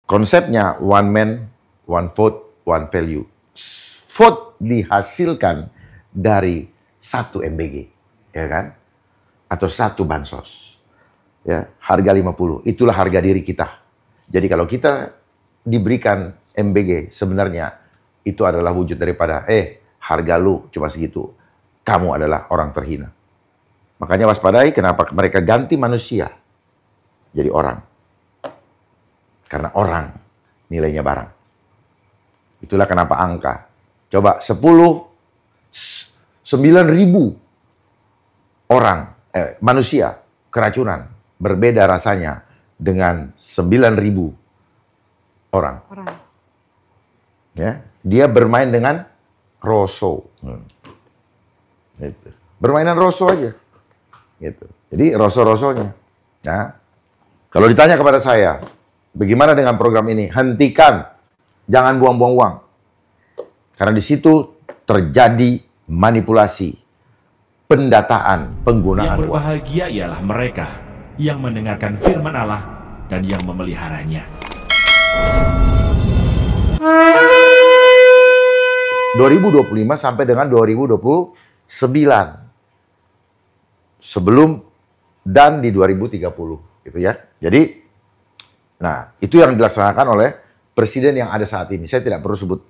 konsepnya one man, one vote, one value. Vote dihasilkan dari 1 MBG, ya kan? Atau 1 bansos. Ya, harga 50. Itulah harga diri kita. Jadi kalau kita diberikan MBG, sebenarnya itu adalah wujud daripada harga lu cuma segitu. Kamu adalah orang terhina. Makanya waspadai kenapa mereka ganti manusia jadi orang. Karena orang nilainya barang. Itulah kenapa angka. Coba 9.000 orang, manusia keracunan. Berbeda rasanya dengan 9.000 orang. Ya, dia bermain dengan rosso. Gitu. Bermainan rosso aja. Gitu. Jadi rosso-rossonya. Nah, kalau ditanya kepada saya, bagaimana dengan program ini? Hentikan. Jangan buang-buang uang. Karena di situ terjadi manipulasi, pendataan, penggunaan Yang berbahagia ialah mereka yang mendengarkan firman Allah dan yang memeliharanya. 2025 sampai dengan 2029. Sebelum dan di 2030 gitu ya. Jadi nah, itu yang dilaksanakan oleh presiden yang ada saat ini. Saya tidak perlu sebut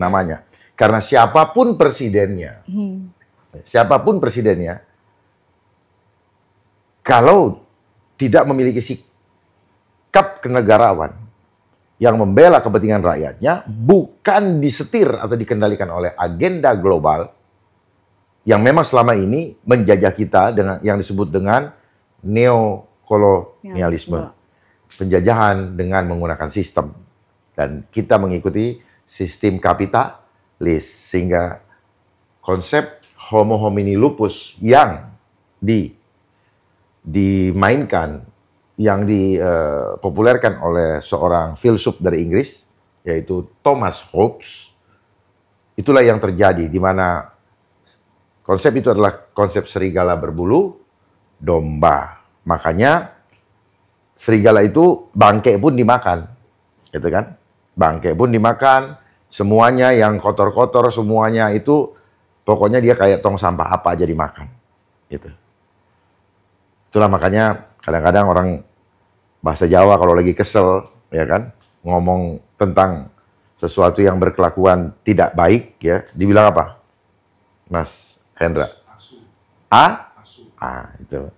namanya. Karena siapapun presidennya, kalau tidak memiliki sikap kenegarawan yang membela kepentingan rakyatnya, bukan disetir atau dikendalikan oleh agenda global yang memang selama ini menjajah kita dengan yang disebut dengan neokolonialisme. Penjajahan dengan menggunakan sistem. Dan kita mengikuti sistem kapitalis. Sehingga konsep homo homini lupus yang dimainkan, yang dipopulerkan oleh seorang filsuf dari Inggris, yaitu Thomas Hobbes, itulah yang terjadi, di mana konsep itu adalah konsep serigala berbulu domba. Makanya serigala itu bangke pun dimakan, gitu kan? Bangke pun dimakan, semuanya yang kotor-kotor, semuanya itu pokoknya dia kayak tong sampah apa aja dimakan, gitu. Itulah makanya kadang-kadang orang bahasa Jawa kalau lagi kesel, ya kan, ngomong tentang sesuatu yang berkelakuan tidak baik, ya, dibilang apa, Mas Hendra? Itu.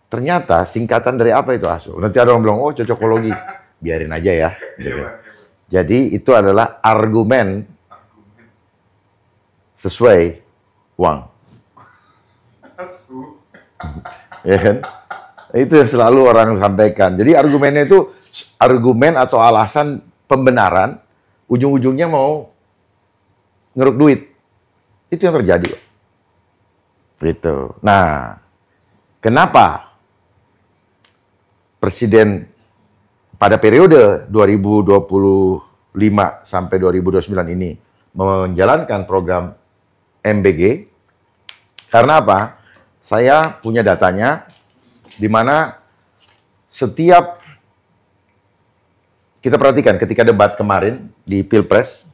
Ternyata singkatan dari apa itu asu? Nanti ada orang bilang, oh cocokologi. Biarin aja ya. Gitu. Jadi itu adalah argumen sesuai uang. Ya kan? Itu yang selalu orang sampaikan. Jadi argumennya itu argumen atau alasan pembenaran, ujung-ujungnya mau ngeruk duit. Itu yang terjadi. Gitu. Nah, kenapa Presiden pada periode 2025 sampai 2029 ini menjalankan program MBG? Karena apa? Saya punya datanya, di mana setiap kita perhatikan ketika debat kemarin di Pilpres,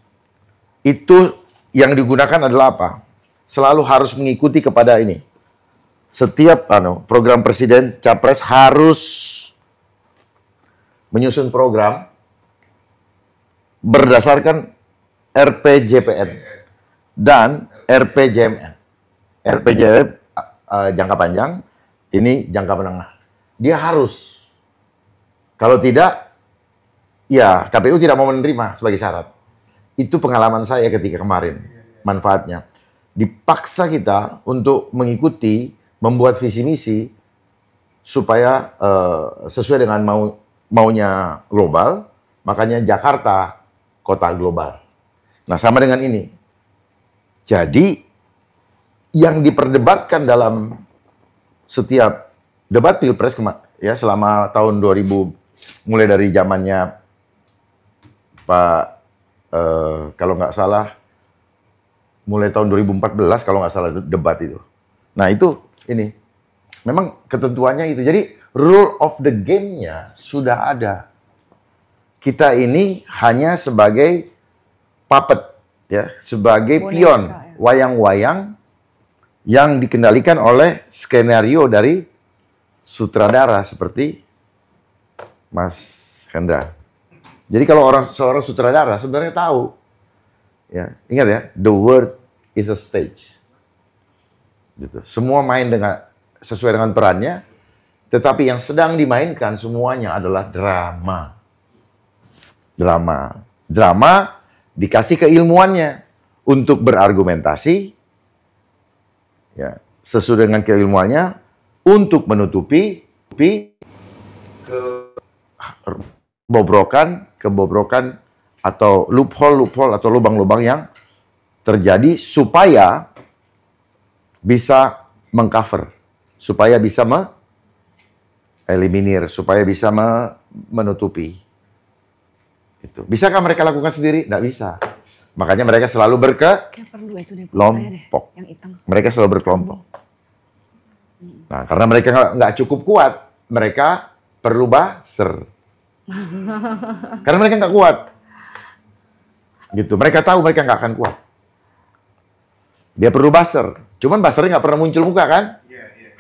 itu yang digunakan adalah apa? Selalu harus mengikuti kepada ini. Setiap program presiden, capres harus menyusun program berdasarkan RPJPN dan RPJMN. RPJMN jangka panjang, ini jangka menengah. Dia harus. Kalau tidak, ya KPU tidak mau menerima sebagai syarat. Itu pengalaman saya ketika kemarin, manfaatnya. Dipaksa kita untuk mengikuti, membuat visi misi supaya sesuai dengan maunya global, makanya Jakarta kota global. Nah, sama dengan ini. Jadi yang diperdebatkan dalam setiap debat Pilpres ya selama tahun 2000, mulai dari zamannya Pak kalau nggak salah mulai tahun 2014 kalau nggak salah debat itu. Nah, itu ini memang ketentuannya itu. Jadi rule of the game-nya sudah ada. kita ini hanya sebagai puppet, ya, sebagai Boneka, pion, ya. wayang-wayang yang dikendalikan oleh skenario dari sutradara seperti Mas Hendra. Jadi kalau seorang sutradara sebenarnya tahu, ya, ingat ya, the world is a stage. Gitu. Semua main sesuai dengan perannya, tetapi yang sedang dimainkan semuanya adalah drama. Drama dikasih keilmuannya untuk berargumentasi, ya, sesuai dengan keilmuannya untuk menutupi kebobrokan atau loophole atau lubang-lubang yang terjadi supaya bisa mengcover, supaya bisa eliminir, supaya bisa menutupi. Itu. Bisakah mereka lakukan sendiri? Tidak bisa. Makanya mereka selalu Kayak perlu itu deh, buat saya deh, berkelompok. yang hitam. Mereka selalu berkelompok. Nah, karena mereka nggak cukup kuat, mereka perlu buzzer. Karena mereka nggak kuat. Gitu. Mereka tahu mereka nggak akan kuat. Dia perlu buzzer. Cuman buzzernya nggak pernah muncul muka kan?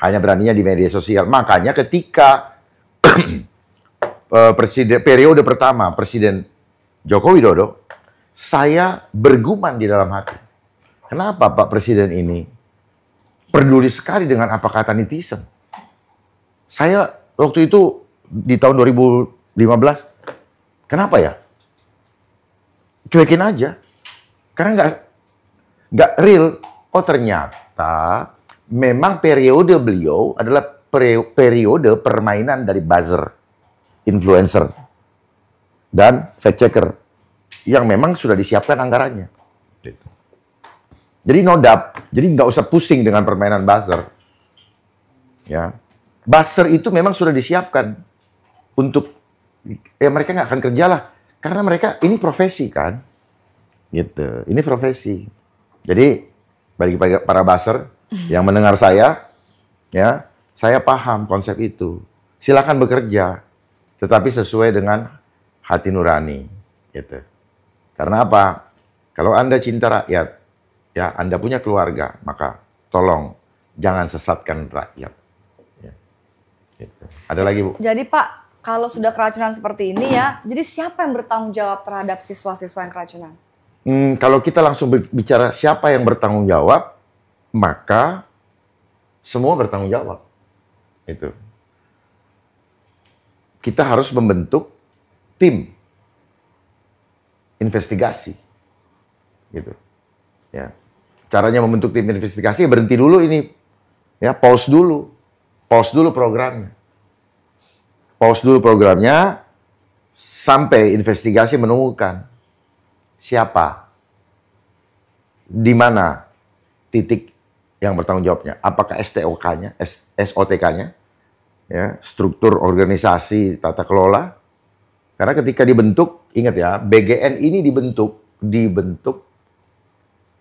Hanya beraninya di media sosial. Makanya ketika periode pertama Presiden Joko Widodo, saya bergumam di dalam hati. Kenapa Pak Presiden ini peduli sekali dengan apa kata netizen? Saya waktu itu di tahun 2015, kenapa ya? Cuekin aja. Karena nggak real. Oh ternyata memang periode beliau adalah periode permainan dari buzzer, influencer, dan fact checker yang memang sudah disiapkan anggarannya. Jadi jadi nggak usah pusing dengan permainan buzzer. Ya, buzzer itu memang sudah disiapkan untuk mereka nggak akan kerja lah, karena mereka ini profesi kan, gitu. Ini profesi. Jadi bagi para buzzer yang mendengar saya, ya, saya paham konsep itu. Silakan bekerja, tetapi sesuai dengan hati nurani, gitu. Karena apa? Kalau Anda cinta rakyat, ya, Anda punya keluarga, maka tolong jangan sesatkan rakyat. Ya. Gitu. Ada lagi, Bu? Jadi Pak, kalau sudah keracunan seperti ini ya, jadi siapa yang bertanggung jawab terhadap siswa-siswa yang keracunan? Kalau kita langsung bicara siapa yang bertanggung jawab, maka semua bertanggung jawab. Itu. Kita harus membentuk tim investigasi, gitu. Ya, caranya membentuk tim investigasi, berhenti dulu ini, ya, pause dulu programnya, sampai investigasi menemukan siapa, di mana titik yang bertanggung jawabnya, apakah STOK-nya, SOTK-nya, ya, struktur organisasi tata kelola. Karena ketika dibentuk, ingat ya, BGN ini dibentuk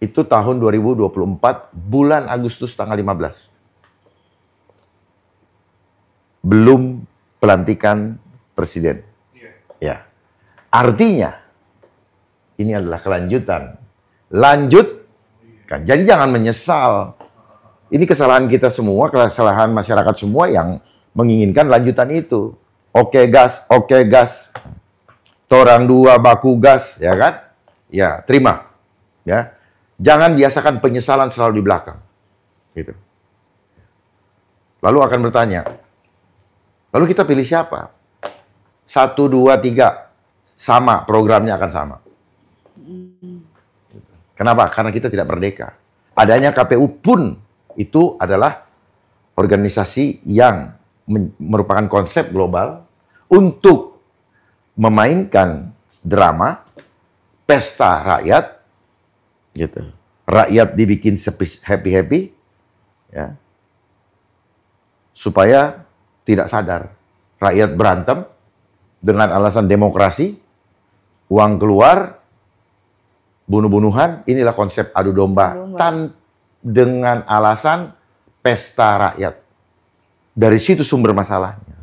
itu tahun 2024 bulan Agustus tanggal 15. Belum pelantikan presiden. Ya. Artinya ini adalah kelanjutan. Lanjut kan. Jadi jangan menyesal. Ini kesalahan kita semua, kesalahan masyarakat semua yang menginginkan lanjutan itu. Oke gas. Torang dua baku gas, ya kan? Ya, terima. Ya. Jangan biasakan penyesalan selalu di belakang. Gitu. Lalu akan bertanya, lalu kita pilih siapa? 1, 2, 3. Sama, programnya akan sama. Kenapa? Karena kita tidak merdeka. Adanya KPU pun itu adalah organisasi yang merupakan konsep global untuk memainkan drama pesta rakyat, gitu. Rakyat dibikin happy-happy, ya, supaya tidak sadar. Rakyat berantem dengan alasan demokrasi, uang keluar, bunuh-bunuhan. Inilah konsep adu domba. Dengan alasan pesta rakyat. Dari situ sumber masalahnya.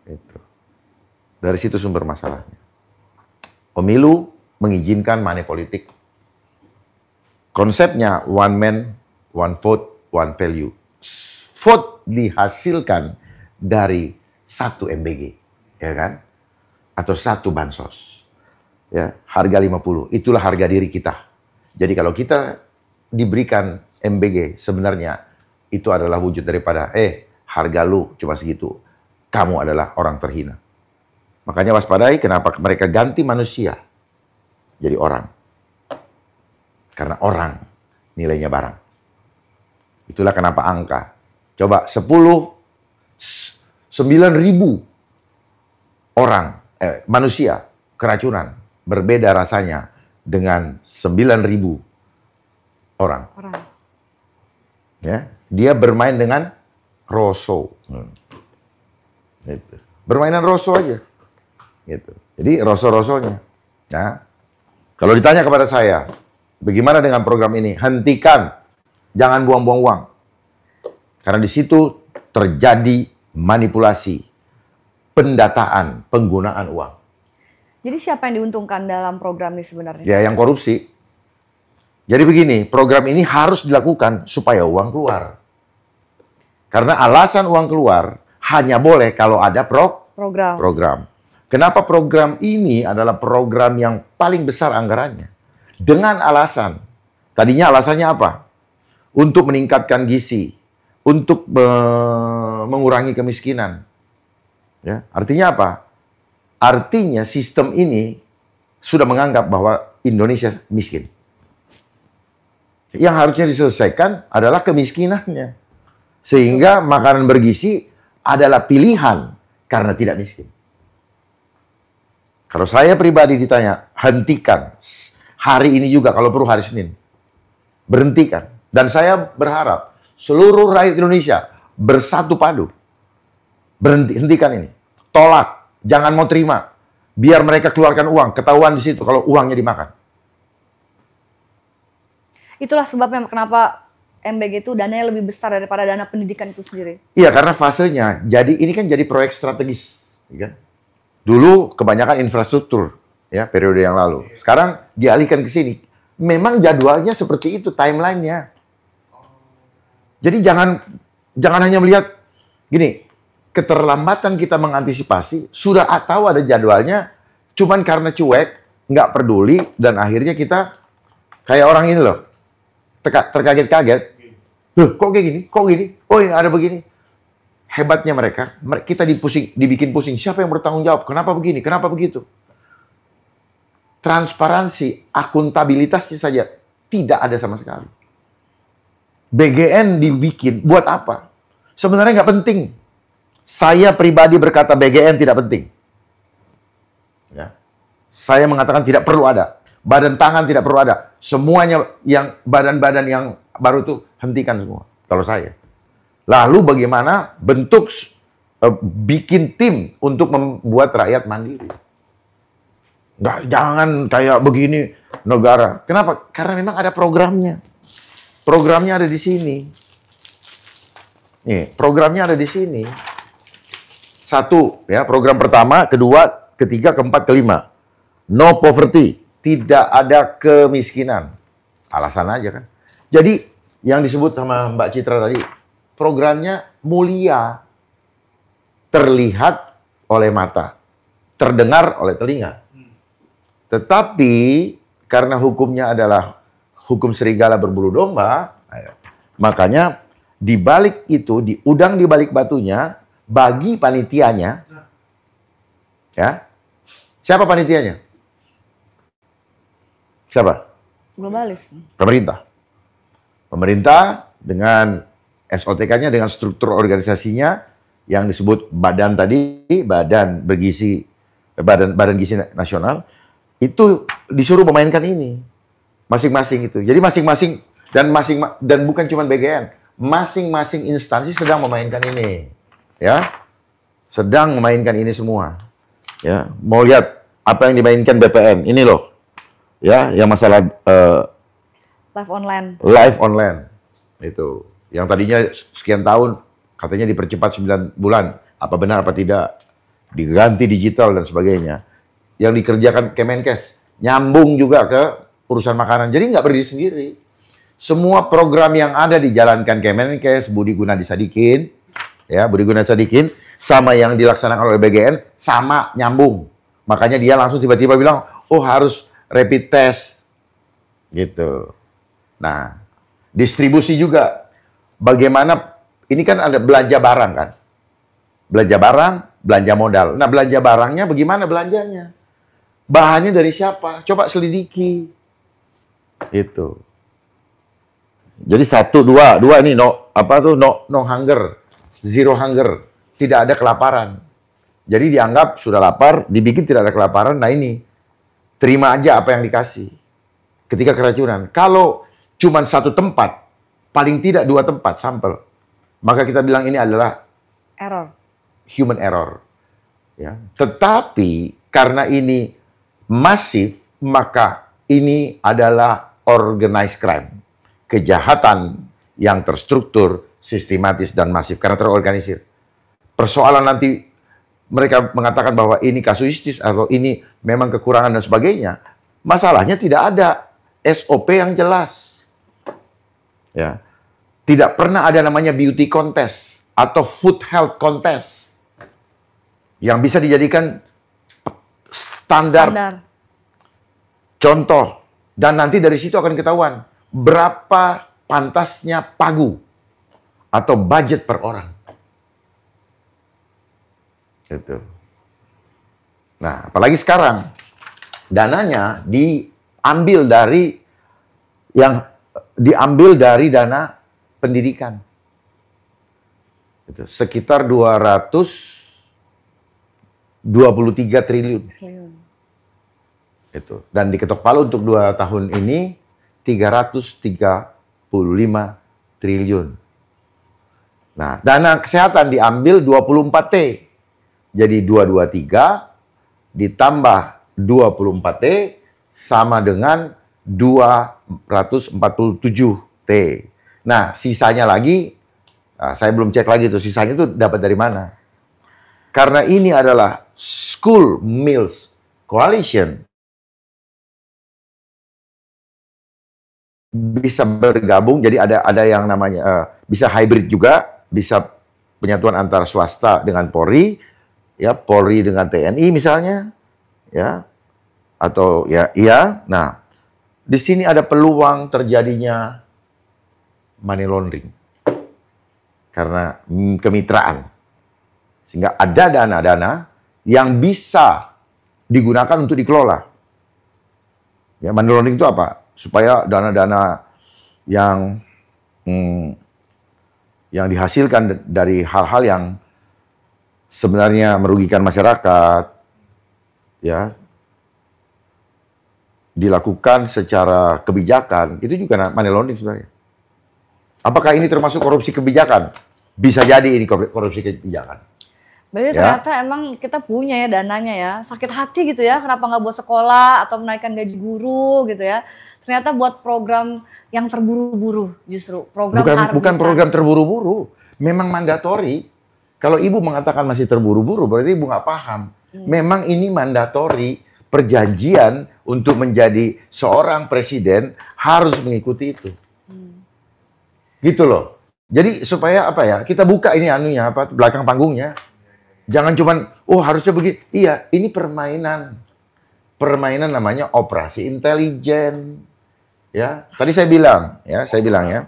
Itu. Dari situ sumber masalahnya. Pemilu mengizinkan money politik. Konsepnya one man, one vote, one value. Vote dihasilkan dari satu MBG, ya kan? Atau satu bansos. Ya, harga 50. Itulah harga diri kita. Jadi kalau kita diberikan MBG, sebenarnya itu adalah wujud daripada, harga lu cuma segitu. Kamu adalah orang terhina. Makanya waspadai kenapa mereka ganti manusia jadi orang. Karena orang nilainya barang. Itulah kenapa angka. Coba 9.000 orang, manusia keracunan. Berbeda rasanya dengan 9.000 orang. Ya, dia bermain dengan Rosso. Gitu. Bermainan Rosso aja. Gitu. Jadi Rosso-Rossonya. Nah, kalau ditanya kepada saya, bagaimana dengan program ini? Hentikan. Jangan buang-buang uang. Karena di situ terjadi manipulasi, pendataan, penggunaan uang. Jadi siapa yang diuntungkan dalam program ini sebenarnya? Ya, yang korupsi. Jadi begini, program ini harus dilakukan supaya uang keluar. Karena alasan uang keluar hanya boleh kalau ada program. Kenapa program ini adalah program yang paling besar anggarannya? Dengan alasan, tadinya alasannya apa? Untuk meningkatkan gizi, untuk mengurangi kemiskinan. Ya, artinya apa? Artinya sistem ini sudah menganggap bahwa Indonesia miskin. Yang harusnya diselesaikan adalah kemiskinannya. Sehingga makanan bergizi adalah pilihan karena tidak miskin. Kalau saya pribadi ditanya, hentikan. Hari ini juga, kalau perlu hari Senin. Berhentikan. Dan saya berharap seluruh rakyat Indonesia bersatu padu. Hentikan ini. Tolak. Jangan mau terima. Biar mereka keluarkan uang. Ketahuan di situ kalau uangnya dimakan. Itulah sebabnya kenapa MBG itu dananya lebih besar daripada dana pendidikan itu sendiri. Iya, karena fasenya. Jadi ini kan jadi proyek strategis. Kan? Dulu kebanyakan infrastruktur. Ya, periode yang lalu. Sekarang dialihkan ke sini. Memang jadwalnya seperti itu, timelinenya. Jadi jangan hanya melihat gini. Keterlambatan kita mengantisipasi, sudah tahu ada jadwalnya, cuman karena cuek, nggak peduli, dan akhirnya kita kayak orang ini loh, terkaget-kaget. Loh, kok kayak gini? Kok gini? Oh, ini ada begini. Hebatnya mereka, kita dibikin pusing. Siapa yang bertanggung jawab? Kenapa begini? Kenapa begitu? Transparansi, akuntabilitasnya saja tidak ada sama sekali. BGN dibikin, buat apa? Sebenarnya nggak penting. Saya pribadi berkata BGN tidak penting. Ya. Saya mengatakan tidak perlu ada. Badan tangan tidak perlu ada. Semuanya yang badan-badan yang baru itu hentikan semua. Kalau saya. Lalu bagaimana bentuk bikin tim untuk membuat rakyat mandiri. Jangan kayak begini negara. Kenapa? Karena memang ada programnya. Programnya ada di sini. Nih, programnya ada di sini. Satu, ya, program pertama, kedua, ketiga, keempat, kelima. No poverty. Tidak ada kemiskinan. Alasan aja kan. Jadi, yang disebut sama Mbak Citra tadi, programnya mulia. Terlihat oleh mata. Terdengar oleh telinga. Tetapi, karena hukumnya adalah hukum serigala berbulu domba, makanya di balik itu, di udang di balik batunya, bagi panitianya, ya, siapa panitianya? Siapa? Globalis. Pemerintah. Pemerintah dengan SOTK-nya, dengan struktur organisasinya yang disebut badan tadi, badan bergizi, badan gizi nasional, itu disuruh memainkan ini, masing-masing itu. Jadi masing-masing dan bukan cuma BGN, masing-masing instansi sedang memainkan ini. Ya, sedang memainkan ini semua. Ya, mau lihat apa yang dimainkan BPN ini loh. Ya, yang masalah live online. Itu. Yang tadinya sekian tahun katanya dipercepat 9 bulan. Apa benar apa tidak? diganti digital dan sebagainya. Yang dikerjakan Kemenkes nyambung juga ke urusan makanan. Jadi nggak berdiri sendiri. Semua program yang ada dijalankan Kemenkes, Budi Gunadi Sadikin, ya Budi Gunadi Sadikin, sama yang dilaksanakan oleh BGN sama nyambung. Makanya dia langsung tiba-tiba bilang, oh harus rapid test, gitu. Nah, distribusi juga. Bagaimana, ini kan ada belanja barang kan? Belanja barang, belanja modal. Nah, belanja barangnya bagaimana belanjanya? Bahannya dari siapa? Coba selidiki. Itu. Jadi dua ini no hunger, zero hunger, tidak ada kelaparan. Jadi dianggap sudah lapar, dibikin tidak ada kelaparan. Nah ini, terima aja apa yang dikasih. Ketika keracunan, kalau cuma satu tempat, paling tidak 2 tempat sampel, maka kita bilang ini adalah Error. human error. Ya. Tetapi karena ini masif, maka ini adalah organized crime. Kejahatan yang terstruktur, sistematis, dan masif. Karena terorganisir. Persoalan nanti mereka mengatakan bahwa ini kasuistis atau ini memang kekurangan dan sebagainya. Masalahnya tidak ada SOP yang jelas. Ya. Tidak pernah ada namanya beauty contest atau food health contest yang bisa dijadikan standar. Contoh. Dan nanti dari situ akan ketahuan berapa pantasnya pagu atau budget per orang. Gitu. Nah, apalagi sekarang dananya diambil dari dana pendidikan. Gitu. Sekitar 223 triliun. Itu. Dan diketok palu untuk 2 tahun ini 335 triliun. Nah, dana kesehatan diambil 24T. Jadi 223 ditambah 24T sama dengan 247T. Nah, sisanya lagi, saya belum cek lagi tuh, sisanya itu dapat dari mana. Karena ini adalah School Meals Coalition, bisa bergabung, jadi ada yang namanya, bisa hybrid juga, bisa penyatuan antara swasta dengan Polri, ya Polri dengan TNI misalnya, ya atau ya iya. Nah, di sini ada peluang terjadinya money laundering karena kemitraan, sehingga ada dana-dana yang bisa digunakan untuk dikelola. Ya, money laundering itu apa? Supaya dana-dana yang dihasilkan dari hal-hal yang sebenarnya merugikan masyarakat, ya, dilakukan secara kebijakan, itu juga money laundering sebenarnya. Apakah ini termasuk korupsi kebijakan? Bisa jadi ini korupsi kebijakan. Berarti ternyata emang kita punya ya dananya ya. Sakit hati gitu ya, kenapa nggak buat sekolah atau menaikkan gaji guru gitu ya. Ternyata buat program yang terburu-buru justru. Bukan program terburu-buru, memang mandatori. Kalau ibu mengatakan masih terburu-buru, berarti ibu nggak paham. Memang ini mandatori, perjanjian untuk menjadi seorang presiden harus mengikuti itu. Gitu loh. Jadi supaya apa ya, kita buka ini anunya, belakang panggungnya. Jangan cuman, oh harusnya begini. Iya, ini permainan. Permainan namanya operasi intelijen. Ya, tadi saya bilang ya.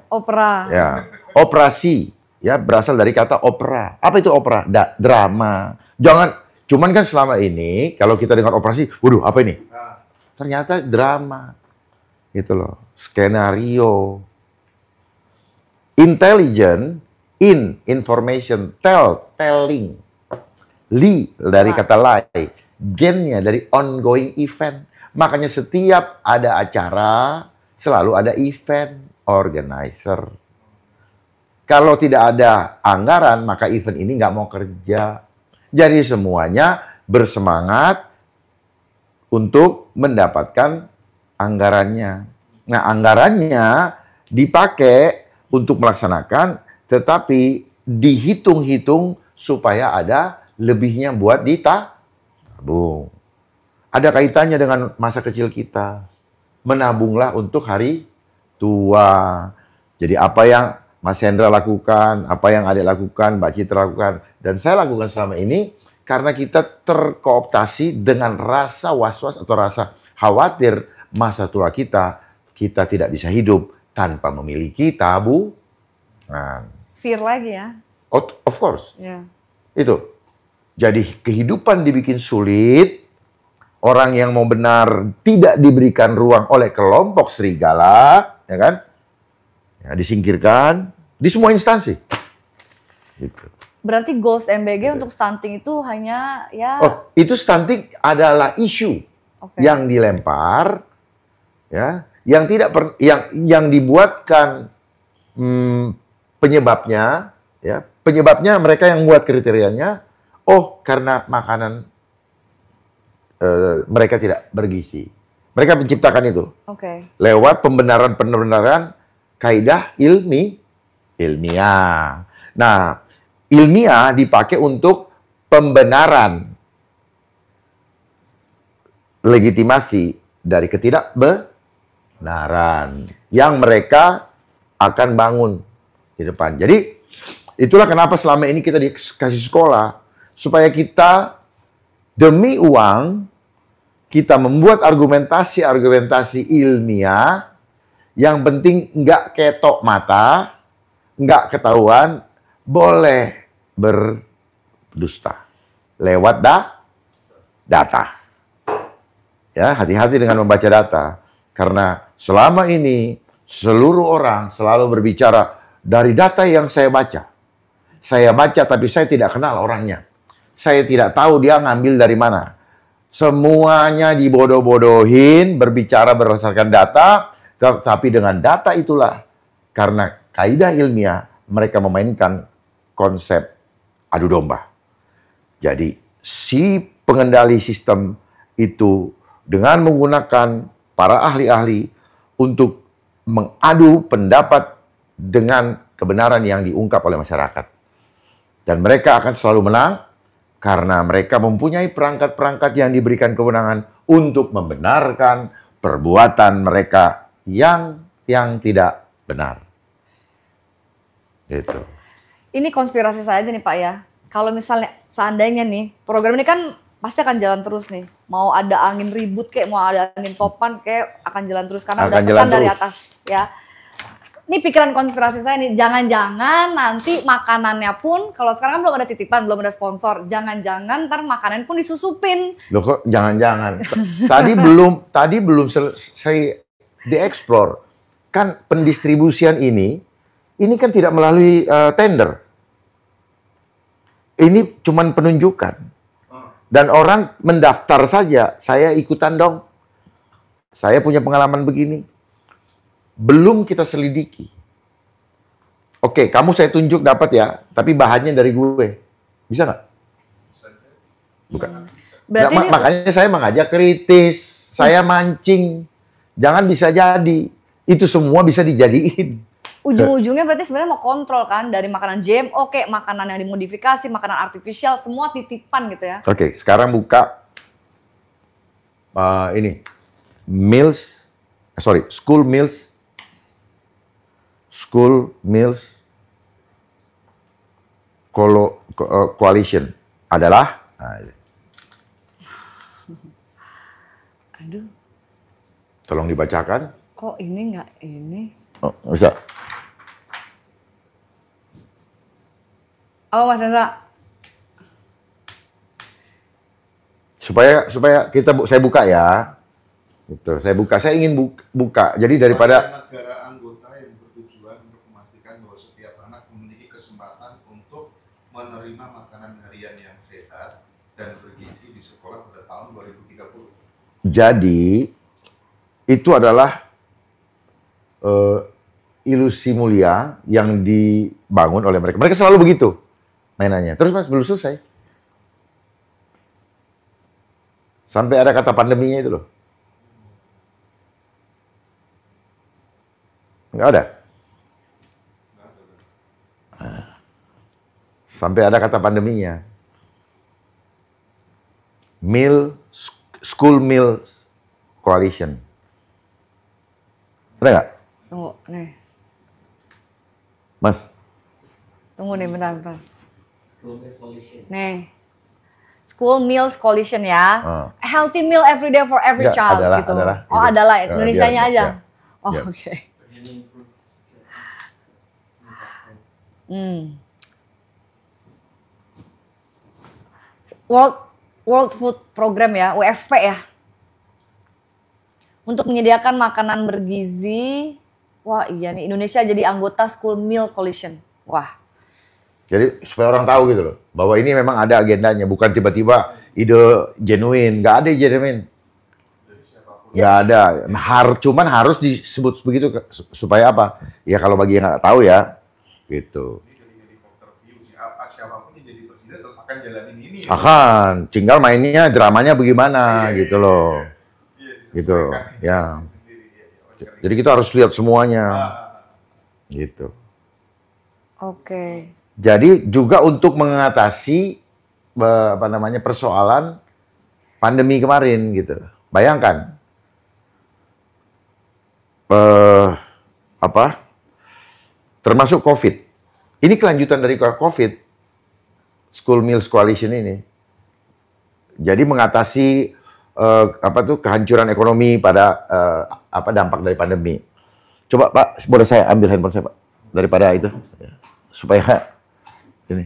Opera. Ya, operasi ya berasal dari kata opera. Apa itu opera? Drama. Jangan, cuman kan selama ini kalau kita dengar operasi, waduh apa ini? Ternyata drama. Gitu loh, skenario. Intelligent, information, telling. Li dari kata lie, gennya dari ongoing event. Makanya setiap ada acara, selalu ada event organizer. Kalau tidak ada anggaran, maka event ini nggak mau kerja. Jadi semuanya bersemangat untuk mendapatkan anggarannya. Nah, anggarannya dipakai untuk melaksanakan, tetapi dihitung-hitung supaya ada lebihnya buat ditabung. Ada kaitannya dengan masa kecil kita. Menabunglah untuk hari tua. Jadi apa yang Mas Hendra lakukan, apa yang Adik lakukan, Mbak Citra lakukan, dan saya lakukan selama ini karena kita terkooptasi dengan rasa was-was atau rasa khawatir masa tua kita tidak bisa hidup tanpa memiliki tabungan. Fear lagi ya. Of course. Yeah. Itu. Jadi kehidupan dibikin sulit. Orang yang mau benar tidak diberikan ruang oleh kelompok serigala, ya kan? Ya, disingkirkan di semua instansi. Gitu. Berarti goals MBG untuk stunting itu hanya ya. Oh, itu stunting adalah isu yang dilempar, ya, yang tidak yang dibuatkan penyebabnya, ya, penyebabnya mereka yang buat kriterianya. Oh, karena makanan mereka tidak bergizi. Mereka menciptakan itu. Lewat pembenaran kaidah ilmiah. Nah, ilmiah dipakai untuk pembenaran legitimasi dari ketidakbenaran yang mereka akan bangun di depan. Jadi, itulah kenapa selama ini kita dikasih sekolah supaya kita demi uang, kita membuat argumentasi ilmiah, yang penting nggak ketok mata, nggak ketahuan, boleh berdusta lewat data. Ya, hati-hati dengan membaca data, karena selama ini seluruh orang selalu berbicara dari data yang saya baca. Saya baca tapi saya tidak kenal orangnya. Saya tidak tahu dia ngambil dari mana. Semuanya dibodoh-bodohin, berbicara berdasarkan data, tapi dengan data itulah, karena kaidah ilmiah, mereka memainkan konsep adu domba. Jadi, si pengendali sistem itu dengan menggunakan para ahli-ahli untuk mengadu pendapat dengan kebenaran yang diungkap oleh masyarakat. Dan mereka akan selalu menang, karena mereka mempunyai perangkat-perangkat yang diberikan kewenangan untuk membenarkan perbuatan mereka yang tidak benar. Gitu. Ini konspirasi saja nih Pak ya. Kalau misalnya seandainya nih, program ini kan pasti akan jalan terus nih. Mau ada angin ribut kayak, mau ada angin topan kayak, akan jalan terus karena ada pesan dari atas ya. Ini pikiran konspirasi saya nih, jangan-jangan nanti makanannya pun, kalau sekarang kan belum ada titipan, belum ada sponsor, jangan-jangan ntar makanan pun disusupin. Loh kok jangan-jangan? Tadi belum selesai dieksplor. Kan pendistribusian ini kan tidak melalui tender. Ini cuman penunjukan. Dan orang mendaftar saja, saya ikutan dong. Saya punya pengalaman begini. Belum kita selidiki. Oke, kamu saya tunjuk dapat ya, tapi bahannya dari gue. Bisa nggak? Bukan. Berarti nah, makanya saya mengajak kritis, saya mancing. Jangan bisa jadi. Itu semua bisa dijadiin. Ujung-ujungnya berarti sebenarnya mau kontrol kan, dari makanan GMO, kayak makanan yang dimodifikasi, makanan artifisial, semua titipan gitu ya. Oke, sekarang buka ini school meals coalition adalah aduh. Tolong dibacakan. Kok ini nggak ini? Oh, bisa. Oh, Mas Hendra. Supaya saya buka ya. Gitu, saya buka. Saya ingin buka. Jadi daripada negara anggota yang bertujuan untuk memastikan bahwa setiap anak memiliki kesempatan untuk menerima makanan harian yang sehat dan bergizi di sekolah pada tahun 2030. Jadi itu adalah ilusi mulia yang dibangun oleh mereka. Mereka selalu begitu mainannya. Terus Mas, belum selesai. Sampai ada kata pandeminya itu loh. Nggak ada. Sampai ada kata pandeminya. School Meal Coalition. Ada nggak? Tunggu, nih. Mas? Tunggu nih, bentar. Nih. School Meals Coalition ya. A healthy meal every day for every child gitu. Adalah Indonesianya aja. Oke. World Food Program ya, WFP ya. Untuk menyediakan makanan bergizi. Wah iya nih, Indonesia jadi anggota School Meal Coalition. Wah. Jadi supaya orang tahu gitu loh, bahwa ini memang ada agendanya, bukan tiba-tiba ide genuine, nggak ada genuine. Nggak ada, cuman harus disebut begitu supaya apa? Ya kalau bagi yang nggak tahu ya, gitu. Siapapun yang jadi presiden tetap akan jalanin ini. Akan, tinggal mainnya dramanya bagaimana gitu loh, gitu ya. Jadi kita harus lihat semuanya, gitu. Oke. Jadi juga untuk mengatasi persoalan pandemi kemarin gitu. Bayangkan termasuk COVID. Ini kelanjutan dari COVID, School Meals Coalition ini. Jadi mengatasi kehancuran ekonomi pada dampak dari pandemi. Coba Pak, boleh saya ambil handphone saya Pak daripada itu supaya ini.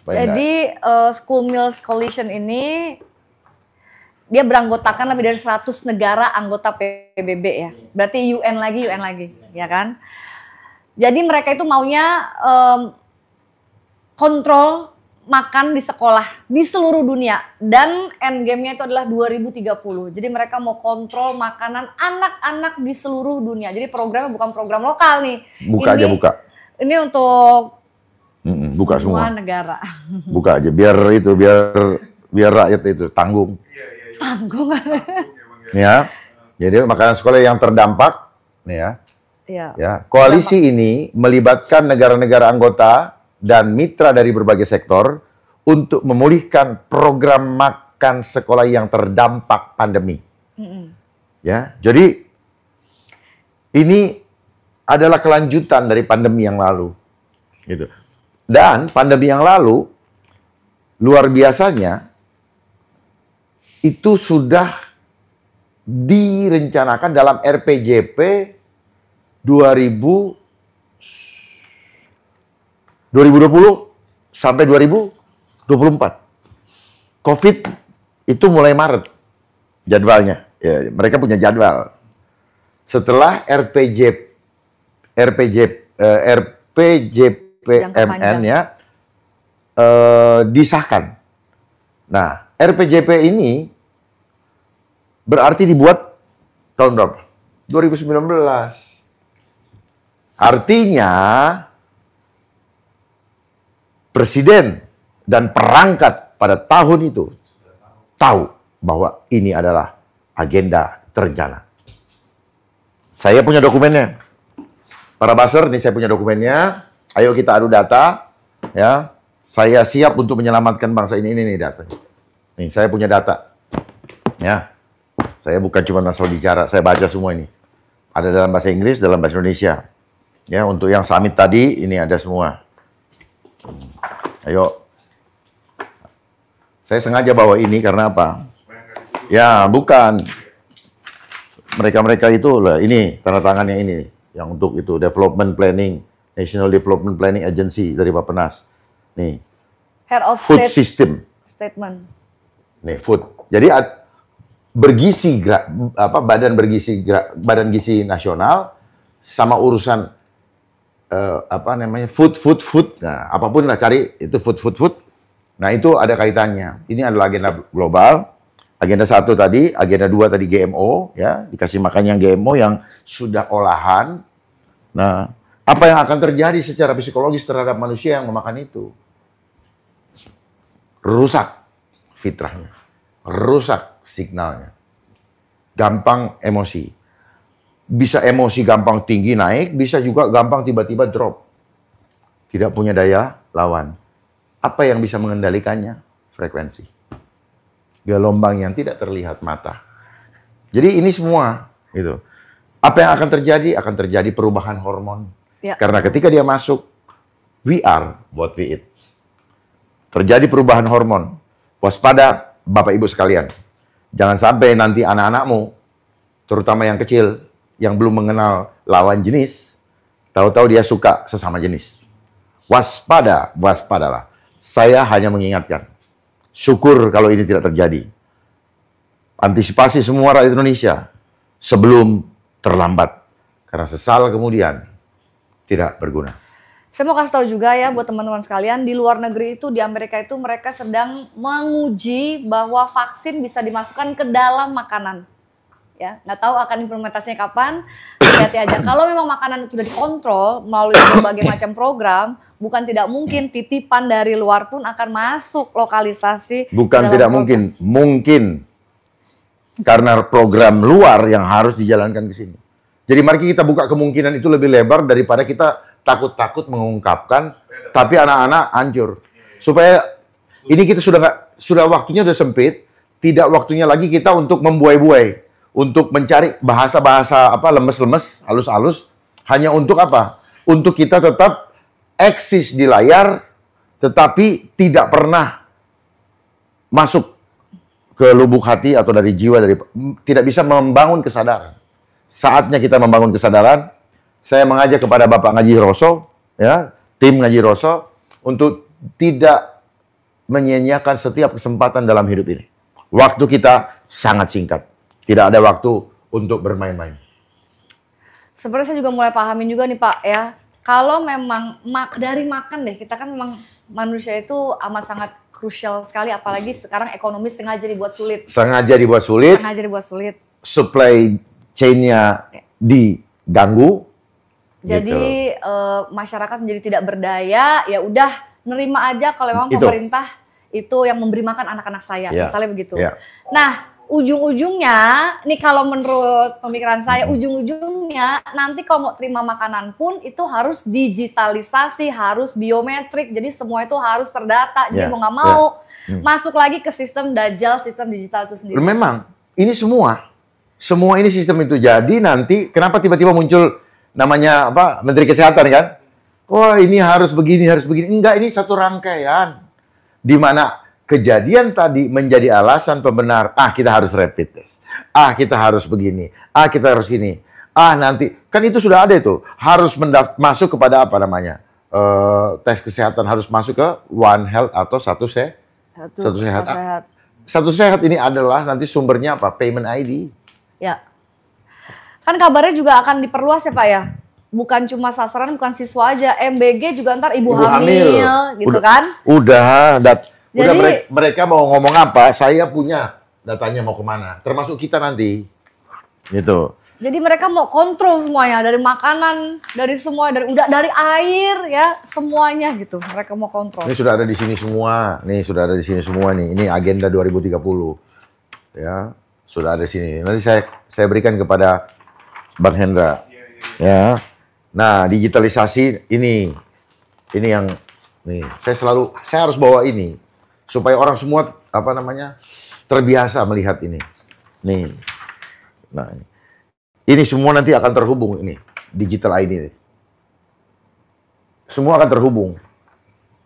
Jadi School Meals Coalition ini dia beranggotakan lebih dari 100 negara anggota PBB ya. Berarti UN lagi, ya kan? Jadi mereka itu maunya kontrol makan di sekolah di seluruh dunia dan end game-nya itu adalah 2030. Jadi mereka mau kontrol makanan anak-anak di seluruh dunia. Jadi programnya bukan program lokal nih. Buka aja. Ini untuk buka semua negara. Buka aja biar rakyat itu tanggung. Tanggung. Ya. Jadi makanan sekolah yang terdampak nih ya. Iya. Ya, koalisi ini melibatkan negara-negara anggota dan mitra dari berbagai sektor untuk memulihkan program makan sekolah yang terdampak pandemi. Ya, jadi ini adalah kelanjutan dari pandemi yang lalu, gitu. Dan pandemi yang lalu luar biasanya itu sudah direncanakan dalam RPJP 2020 sampai 2024. COVID itu mulai Maret jadwalnya. Ya, mereka punya jadwal. Setelah RPJPMN ya disahkan. Nah, RPJP ini berarti dibuat tahun berapa? 2019. Artinya presiden dan perangkat pada tahun itu tahu bahwa ini adalah agenda terencana. Saya punya dokumennya. Para buzzer, nih saya punya dokumennya. Ayo kita adu data, ya. Saya siap untuk menyelamatkan bangsa ini nih datanya. Nih, saya punya data. Ya. Saya bukan cuma asal bicara, saya baca semua ini. Ada dalam bahasa Inggris, dalam bahasa Indonesia. Ya, untuk yang summit tadi ini ada semua. Ayo. Saya sengaja bawa ini karena apa? Ya, bukan. Mereka-mereka itu lah, ini tanda tangannya ini. Yang untuk itu, Development Planning, National Development Planning Agency dari Bappenas. Nih, Head of Food System. Statement. Nih, food. Jadi, bergizi, Badan Gizi Nasional, sama urusan, food. Nah, apapun lah cari, itu food. Nah, itu ada kaitannya. Ini adalah agenda global. Agenda 1 tadi, agenda 2 tadi GMO, ya, dikasih makan yang GMO yang sudah olahan. Nah, apa yang akan terjadi secara psikologis terhadap manusia yang memakan itu? Rusak fitrahnya, rusak signalnya, gampang emosi. Bisa emosi gampang tinggi naik, bisa juga gampang tiba-tiba drop. Tidak punya daya lawan. Apa yang bisa mengendalikannya? Frekuensi. gelombang yang tidak terlihat mata. Jadi ini semua gitu. Apa yang akan terjadi? Akan terjadi perubahan hormon. Ya. Karena ketika dia masuk, we are what we eat. Terjadi perubahan hormon. Waspada Bapak Ibu sekalian. Jangan sampai nanti anak-anakmu, terutama yang kecil, yang belum mengenal lawan jenis, tahu-tahu dia suka sesama jenis. Waspadalah. Saya hanya mengingatkan. Syukur kalau ini tidak terjadi. Antisipasi semua rakyat Indonesia sebelum terlambat. Karena sesal kemudian tidak berguna. Saya mau kasih tahu juga ya buat teman-teman sekalian, di luar negeri itu, di Amerika itu mereka sedang menguji bahwa vaksin bisa dimasukkan ke dalam makanan. Ya, nggak tahu akan implementasinya kapan, hati-hati aja. Kalau memang makanan itu sudah dikontrol melalui berbagai macam program, bukan tidak mungkin titipan dari luar pun akan masuk lokalisasi. Bukan tidak mungkin, mungkin. Karena program luar yang harus dijalankan ke sini. Jadi mari kita buka kemungkinan itu lebih lebar daripada kita takut-takut mengungkapkan, tapi anak-anak hancur. Supaya ini kita sudah waktunya sudah sempit, tidak waktunya lagi kita untuk membuai-buai, untuk mencari bahasa-bahasa apa lemes-lemes, halus-halus, hanya untuk apa? Untuk kita tetap eksis di layar, tetapi tidak pernah masuk ke lubuk hati atau dari jiwa, tidak bisa membangun kesadaran. Saatnya kita membangun kesadaran. Saya mengajak kepada Bapak Ngaji Roso, ya, tim Ngaji Roso, untuk tidak menyia-nyiakan setiap kesempatan dalam hidup ini. Waktu kita sangat singkat. Tidak ada waktu untuk bermain-main. Sebenarnya saya juga mulai pahamin juga nih Pak ya. Kalau memang dari makan deh, kita kan memang manusia itu amat sangat krusial sekali, apalagi sekarang ekonomi sengaja dibuat sulit. Sengaja dibuat sulit. Supply chain-nya diganggu. Jadi gitu. Masyarakat menjadi tidak berdaya, ya udah nerima aja kalau memang pemerintah itu yang memberi makan anak-anak saya, misalnya begitu. Nah, ujung-ujungnya, nih kalau menurut pemikiran saya, ujung-ujungnya nanti kalau mau terima makanan pun itu harus digitalisasi, harus biometrik, jadi semua itu harus terdata. Jadi mau nggak mau masuk lagi ke sistem Dajjal, sistem digital itu sendiri. Memang ini semua ini sistem itu. Jadi nanti kenapa tiba-tiba muncul namanya apa Menteri Kesehatan kan? Wah ini harus begini. Enggak, ini satu rangkaian. Di mana kejadian tadi menjadi alasan pembenar. Kita harus rapid test. Kita harus begini. Kita harus gini. Nanti. Kan itu sudah ada itu. Harus masuk kepada apa namanya? Tes kesehatan harus masuk ke One Health atau Satu Sehat. Satu Sehat ini adalah nanti sumbernya apa? Payment ID. Ya. Kan kabarnya juga akan diperluas ya Pak ya? Bukan cuma sasaran, bukan siswa aja. MBG juga ntar ibu hamil gitu kan? Jadi mereka mau ngomong apa, saya punya datanya mau kemana. Termasuk kita nanti. Gitu. Jadi mereka mau kontrol semuanya. Dari makanan, dari semua, dari air ya, semuanya gitu. Mereka mau kontrol. Ini sudah ada di sini semua. Ini agenda 2030. Ya, sudah ada di sini. Nanti saya berikan kepada Bang Hendra. Ya. Nah, digitalisasi ini yang nih, saya harus bawa ini supaya orang semua terbiasa melihat ini. Nih. Nah, ini semua nanti akan terhubung ini, digital ID. Semua akan terhubung.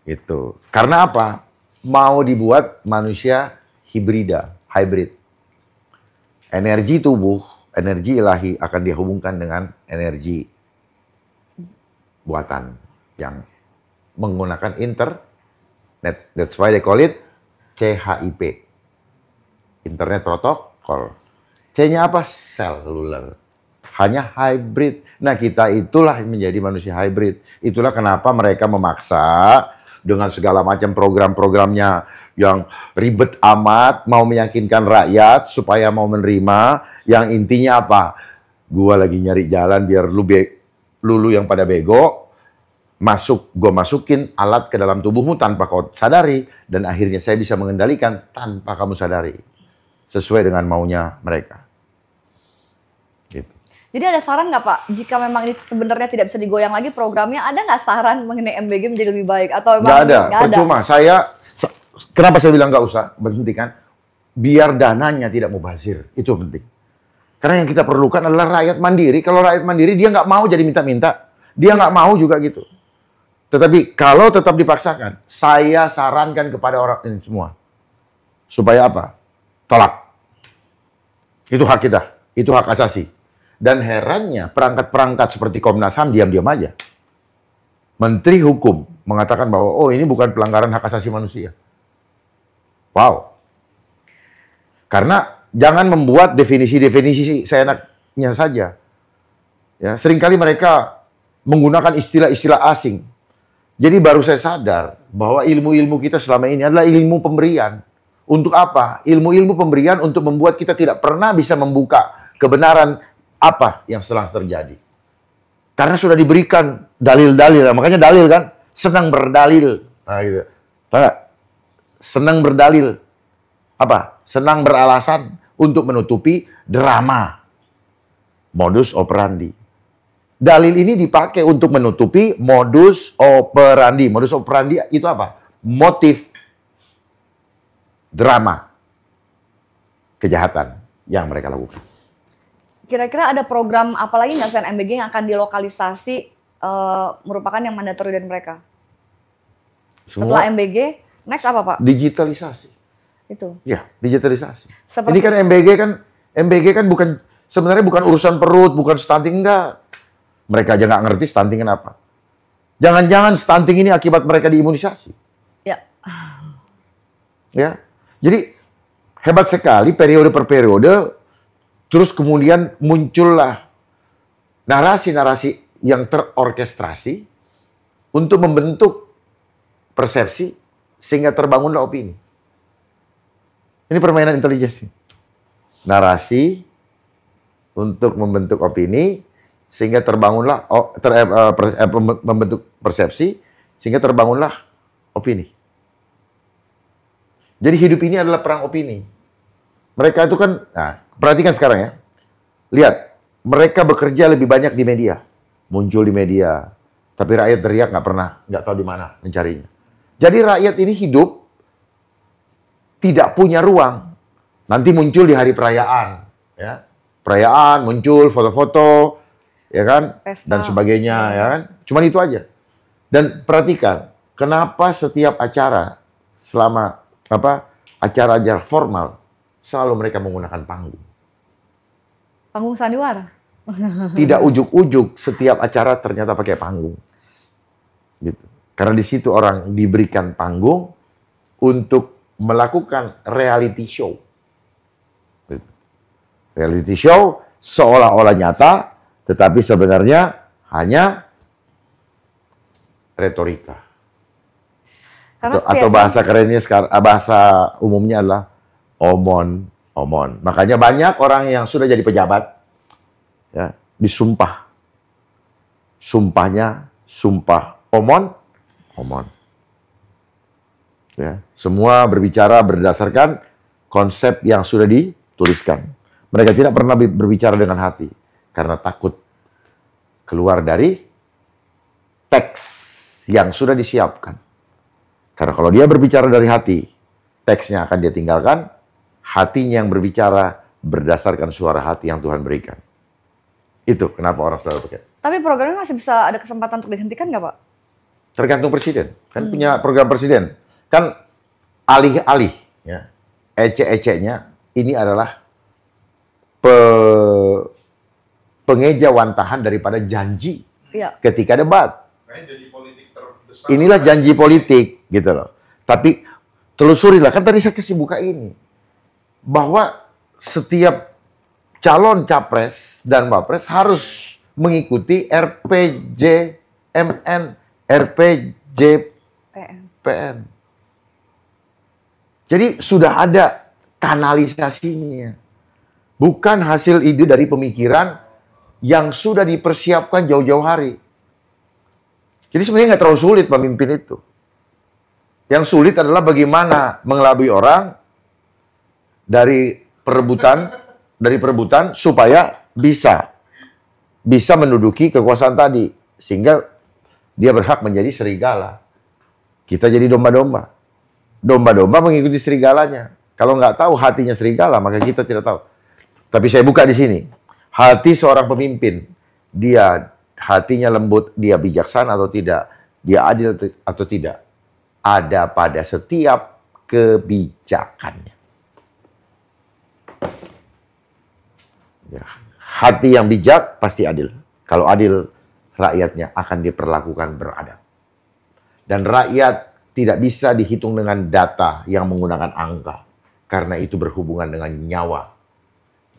Gitu. Karena apa? Mau dibuat manusia hybrid. Energi tubuh, energi ilahi akan dihubungkan dengan energi buatan yang menggunakan internet. That's why they call it CHIP. Internet Protocol. C-nya apa? Cellular. Hanya hybrid. Nah, kita itulah menjadi manusia hybrid. Itulah kenapa mereka memaksa dengan segala macam program-programnya yang ribet amat, mau meyakinkan rakyat supaya mau menerima, yang intinya apa? Gua lagi nyari jalan biar lu yang pada bego, gua masukin alat ke dalam tubuhmu tanpa kau sadari, dan akhirnya saya bisa mengendalikan tanpa kamu sadari. Sesuai dengan maunya mereka. Gitu. Jadi ada saran nggak Pak, jika memang ini sebenarnya tidak bisa digoyang lagi programnya, ada nggak saran mengenai MBG menjadi lebih baik? Atau nggak ada, percuma. Kenapa saya bilang nggak usah, berhentikan? biar dananya tidak mubazir. Itu penting. Karena yang kita perlukan adalah rakyat mandiri. Kalau rakyat mandiri, dia nggak mau jadi minta-minta. Dia nggak mau juga gitu. Tetapi kalau tetap dipaksakan, saya sarankan kepada orang ini semua. Supaya apa? Tolak. Itu hak kita. Itu hak asasi. Dan herannya, perangkat-perangkat seperti Komnas HAM diam-diam aja. Menteri Hukum mengatakan bahwa, oh ini bukan pelanggaran hak asasi manusia. Wow. Karena jangan membuat definisi-definisi seenaknya saja. Ya, seringkali mereka menggunakan istilah-istilah asing. Jadi baru saya sadar bahwa ilmu-ilmu kita selama ini adalah ilmu pemberian. Untuk apa? Ilmu-ilmu pemberian untuk membuat kita tidak pernah bisa membuka kebenaran apa yang sedang terjadi. Karena sudah diberikan dalil-dalil. Makanya dalil kan, senang berdalil. Nah gitu. Tahu nggak? Senang berdalil. Apa? Senang beralasan untuk menutupi drama. Modus operandi. Dalil ini dipakai untuk menutupi modus operandi. Modus operandi itu apa? Motif drama kejahatan yang mereka lakukan. Kira-kira ada program apa lagi nggak selain MBG yang akan dilokalisasi merupakan yang mandatori dari mereka? Setelah MBG, next apa Pak? Digitalisasi. Itu. Ya, digitalisasi. Seperti ini kan MBG kan bukan sebenarnya bukan urusan perut, bukan stunting, enggak. Mereka aja nggak ngerti stunting kenapa. Jangan-jangan stunting ini akibat mereka diimunisasi. Ya. Ya. Jadi hebat sekali periode per periode. Terus kemudian muncullah narasi-narasi yang terorkestrasi untuk membentuk persepsi sehingga terbangunlah opini. Ini permainan intelijen. Narasi untuk membentuk opini sehingga terbangunlah membentuk persepsi sehingga terbangunlah opini. Jadi hidup ini adalah perang opini. Mereka itu kan, nah, perhatikan sekarang ya. Lihat, mereka bekerja lebih banyak di media. Muncul di media. Tapi rakyat teriak nggak tahu di mana mencarinya. Jadi rakyat ini hidup tidak punya ruang. Nanti muncul di hari perayaan. Ya. Perayaan, muncul foto-foto, ya kan? Pesta. Dan sebagainya, ya kan? Cuman itu aja. Dan perhatikan, kenapa setiap acara, selama acara-acara formal, selalu mereka menggunakan panggung. Panggung sandiwara. Tidak ujuk-ujuk setiap acara ternyata pakai panggung. Gitu. Karena di situ orang diberikan panggung untuk melakukan reality show. Gitu. Reality show seolah-olah nyata, tetapi sebenarnya hanya retorika. Atau bahasa kerennya sekarang, bahasa umumnya adalah omon. Makanya banyak orang yang sudah jadi pejabat ya, disumpah. Sumpahnya sumpah omon. Ya, semua berbicara berdasarkan konsep yang sudah dituliskan. Mereka tidak pernah berbicara dengan hati karena takut keluar dari teks yang sudah disiapkan. Karena kalau dia berbicara dari hati, teksnya akan dia tinggalkan, hatinya yang berbicara berdasarkan suara hati yang Tuhan berikan. Itu kenapa orang selalu pakai. Tapi programnya masih bisa ada kesempatan untuk dihentikan nggak Pak? Tergantung presiden. Kan punya program presiden. Kan alih-alih, ya, ece-ecenya ini adalah pengejawantahan daripada janji ketika debat. Jadi politik terbesar. Inilah janji politik, gitu loh. Tapi telusurilah, kan tadi saya kasih buka ini. Bahwa setiap calon capres dan wapres harus mengikuti RPJMN, RPJPN. Jadi sudah ada kanalisasinya. Bukan hasil ide dari pemikiran yang sudah dipersiapkan jauh-jauh hari. Jadi sebenarnya nggak terlalu sulit memimpin itu. Yang sulit adalah bagaimana mengelabui orang dari perebutan supaya bisa menduduki kekuasaan tadi, sehingga dia berhak menjadi serigala. Kita jadi domba-domba. Domba-domba mengikuti serigalanya. Kalau nggak tahu hatinya serigala, maka kita tidak tahu. Tapi saya buka di sini. Hati seorang pemimpin, dia hatinya lembut, dia bijaksana atau tidak, dia adil atau tidak, ada pada setiap kebijakannya. Ya. Hati yang bijak pasti adil. Kalau adil, rakyatnya akan diperlakukan beradab. Dan rakyat tidak bisa dihitung dengan data yang menggunakan angka. Karena itu berhubungan dengan nyawa,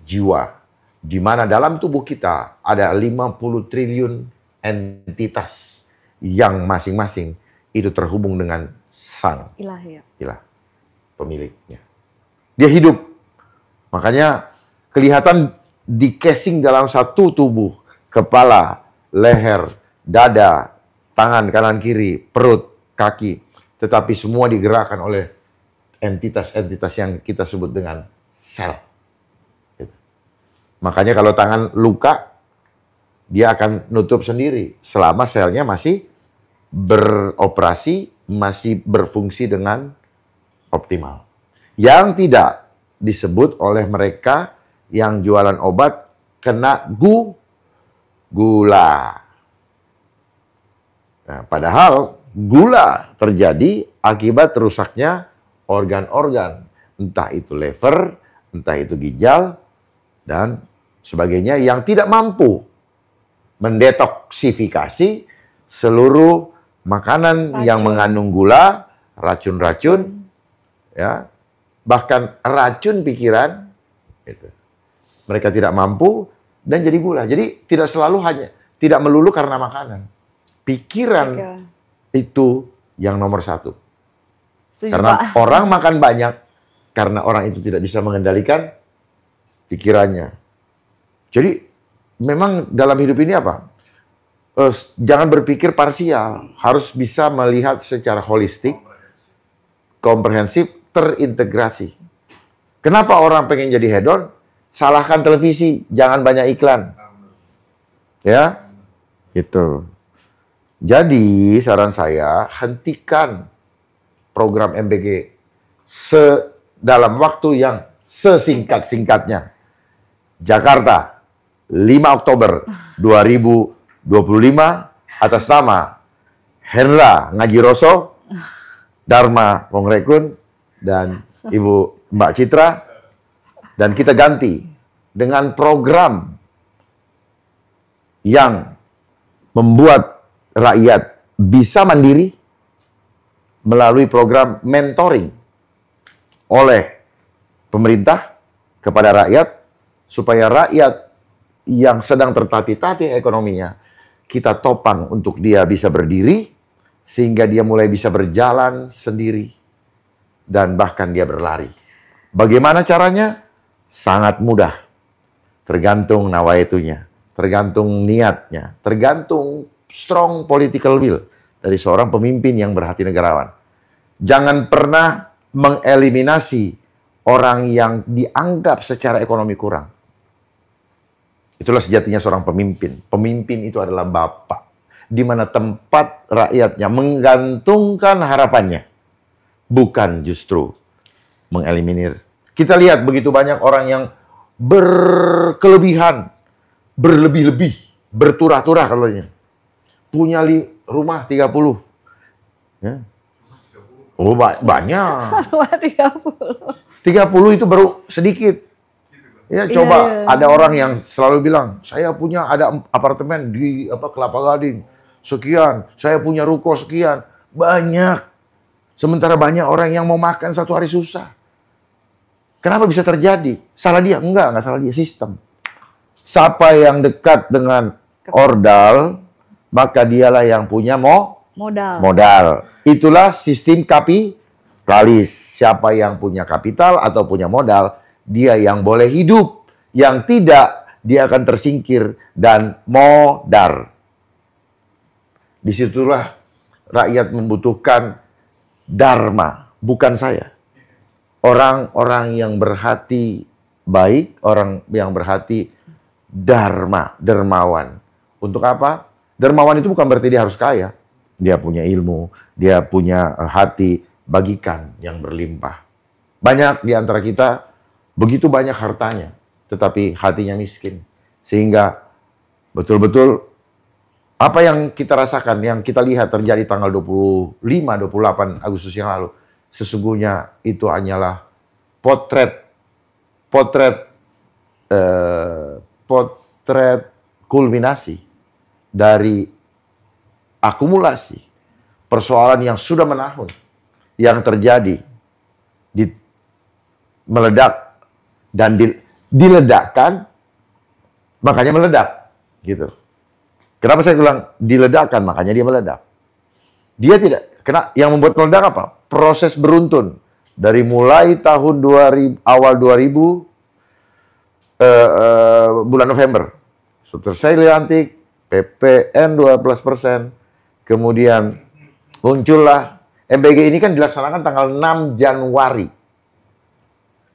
jiwa. Di mana dalam tubuh kita ada 50 triliun entitas yang masing-masing itu terhubung dengan sang ilah, pemiliknya. Dia hidup. Makanya kelihatan di casing dalam satu tubuh, kepala, leher, dada, tangan kanan kiri, perut, kaki, tetapi semua digerakkan oleh entitas-entitas yang kita sebut dengan sel. Makanya kalau tangan luka, dia akan nutup sendiri selama selnya masih beroperasi, masih berfungsi dengan optimal. Yang tidak disebut oleh mereka yang jualan obat kena gula. Nah, padahal gula terjadi akibat rusaknya organ-organ, entah itu lever, entah itu ginjal, dan sebagainya yang tidak mampu mendetoksifikasi seluruh makanan yang mengandung gula, racun-racun, ya, bahkan racun pikiran, gitu. Mereka tidak mampu dan jadi gula. Jadi tidak selalu hanya, tidak melulu karena makanan. Pikiran itu yang nomor satu. Setuju, karena Pak. orang makan banyak, karena orang itu tidak bisa mengendalikan pikirannya. Jadi memang dalam hidup ini apa? Jangan berpikir parsial, harus bisa melihat secara holistik, komprehensif, terintegrasi. Kenapa orang pengen jadi hedon? Salahkan televisi, jangan banyak iklan. Ya, gitu. Jadi saran saya, hentikan program MBG dalam waktu yang sesingkat-singkatnya. Jakarta, 5 Oktober 2025, atas nama Hendra Ngajiroso, Dharma Pongrekun, dan Ibu Mbak Citra. Dan kita ganti dengan program yang membuat rakyat bisa mandiri melalui program mentoring oleh pemerintah kepada rakyat, supaya rakyat yang sedang tertatih-tatih ekonominya, kita topang untuk dia bisa berdiri, sehingga dia mulai bisa berjalan sendiri, dan bahkan dia berlari. Bagaimana caranya? Sangat mudah. Tergantung nawaitunya, tergantung niatnya, tergantung strong political will dari seorang pemimpin yang berhati negarawan. Jangan pernah mengeliminasi orang yang dianggap secara ekonomi kurang. Itulah sejatinya seorang pemimpin. Pemimpin itu adalah bapak, di mana tempat rakyatnya menggantungkan harapannya, bukan justru mengeliminir. Kita lihat begitu banyak orang yang berkelebihan, berlebih-lebih, berturah-turah kalau ini. Punya rumah 30. Ya. Oh, banyak. Rumah 30. 30 itu baru sedikit. Ya, coba ada orang yang selalu bilang, saya punya ada apartemen di Kelapa Gading sekian, saya punya ruko sekian, banyak. Sementara banyak orang yang mau makan satu hari susah. Kenapa bisa terjadi? Salah dia? Enggak salah dia, sistem. Siapa yang dekat dengan ordal, maka dialah yang punya modal. Itulah sistem kapitalis. Siapa yang punya kapital atau punya modal, dia yang boleh hidup. Yang tidak, dia akan tersingkir dan modar. Disitulah rakyat membutuhkan dharma, bukan saya. Orang-orang yang berhati baik, orang yang berhati dermawan. Untuk apa? Dermawan itu bukan berarti dia harus kaya. Dia punya ilmu, dia punya hati, bagikan yang berlimpah. Banyak di antara kita begitu banyak hartanya, tetapi hatinya miskin. Sehingga betul-betul apa yang kita rasakan, yang kita lihat terjadi tanggal 25-28 Agustus yang lalu, sesungguhnya itu hanyalah potret kulminasi dari akumulasi persoalan yang sudah menahun, yang terjadi, meledak dan diledakkan, makanya meledak, gitu. Kenapa saya bilang diledakkan, makanya dia meledak. Dia tidak, yang membuat meledak apa? Proses beruntun dari mulai tahun 2000, awal 2000 bulan November, setelah saya lantik, PPN 12%, kemudian muncullah MBG ini kan dilaksanakan tanggal 6 Januari.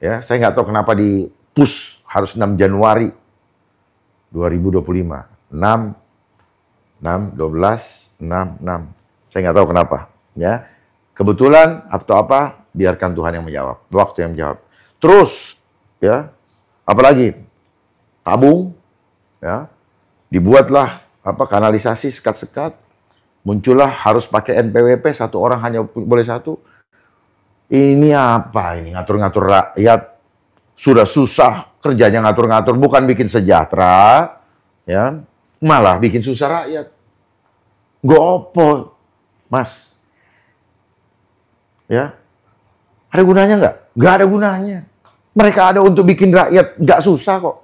Ya, saya nggak tahu kenapa di push harus 6 Januari 2025. 6, 12, 6. Saya nggak tahu kenapa. Ya, kebetulan atau apa, biarkan Tuhan yang menjawab. Waktu yang menjawab. Terus, ya, apalagi tabung, ya, dibuatlah kanalisasi sekat-sekat, muncullah harus pakai NPWP, satu orang hanya boleh satu. Ini apa ini, ngatur-ngatur rakyat, sudah susah kerjanya ngatur-ngatur, bukan bikin sejahtera, ya, malah bikin susah rakyat. Gopo, Mas, ya, ada gunanya nggak? Nggak ada gunanya. Mereka ada untuk bikin rakyat nggak susah kok.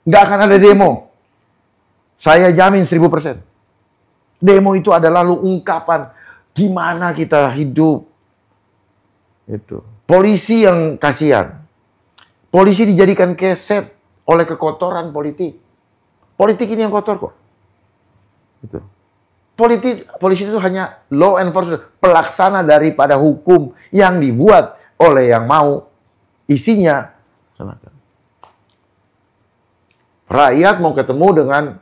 Nggak akan ada demo. Saya jamin 1000%. Demo itu adalah lalu ungkapan gimana kita hidup. Itu. Polisi yang kasihan. Polisi dijadikan keset oleh kekotoran politik. Politik ini yang kotor kok. Itu. Polisi itu hanya law enforcement, pelaksana daripada hukum yang dibuat oleh yang mau isinya. Rakyat mau ketemu dengan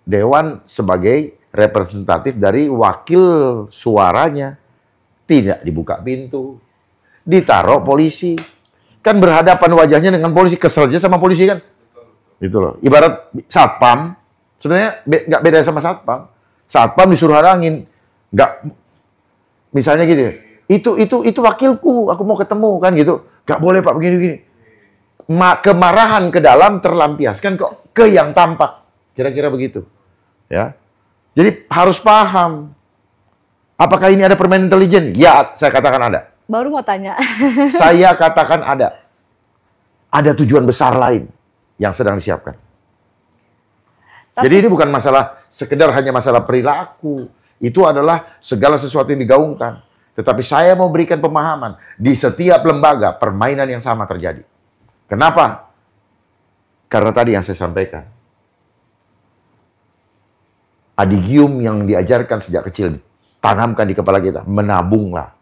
dewan sebagai representatif dari wakil suaranya, tidak dibuka pintu, ditaruh polisi, kan berhadapan wajahnya dengan polisi, kesel aja sama polisi kan, gitu loh. Ibarat satpam, sebenarnya nggak beda sama satpam. Satpam disuruh halangin, nggak, misalnya gitu, itu wakilku, aku mau ketemu kan gitu, nggak boleh Pak begini-begini. Kemarahan ke dalam terlampiaskan kok ke yang tampak, kira-kira begitu, ya. Jadi harus paham, apakah ini ada permainan intelijen? Ya, saya katakan ada. Baru mau tanya. Saya katakan ada. Ada tujuan besar lain yang sedang disiapkan. Jadi ini bukan masalah sekedar hanya masalah perilaku. Itu adalah segala sesuatu yang digaungkan. Tetapi saya mau berikan pemahaman. Di setiap lembaga permainan yang sama terjadi. Kenapa? Karena tadi yang saya sampaikan. Adigium yang diajarkan sejak kecil. Tanamkan di kepala kita. Menabunglah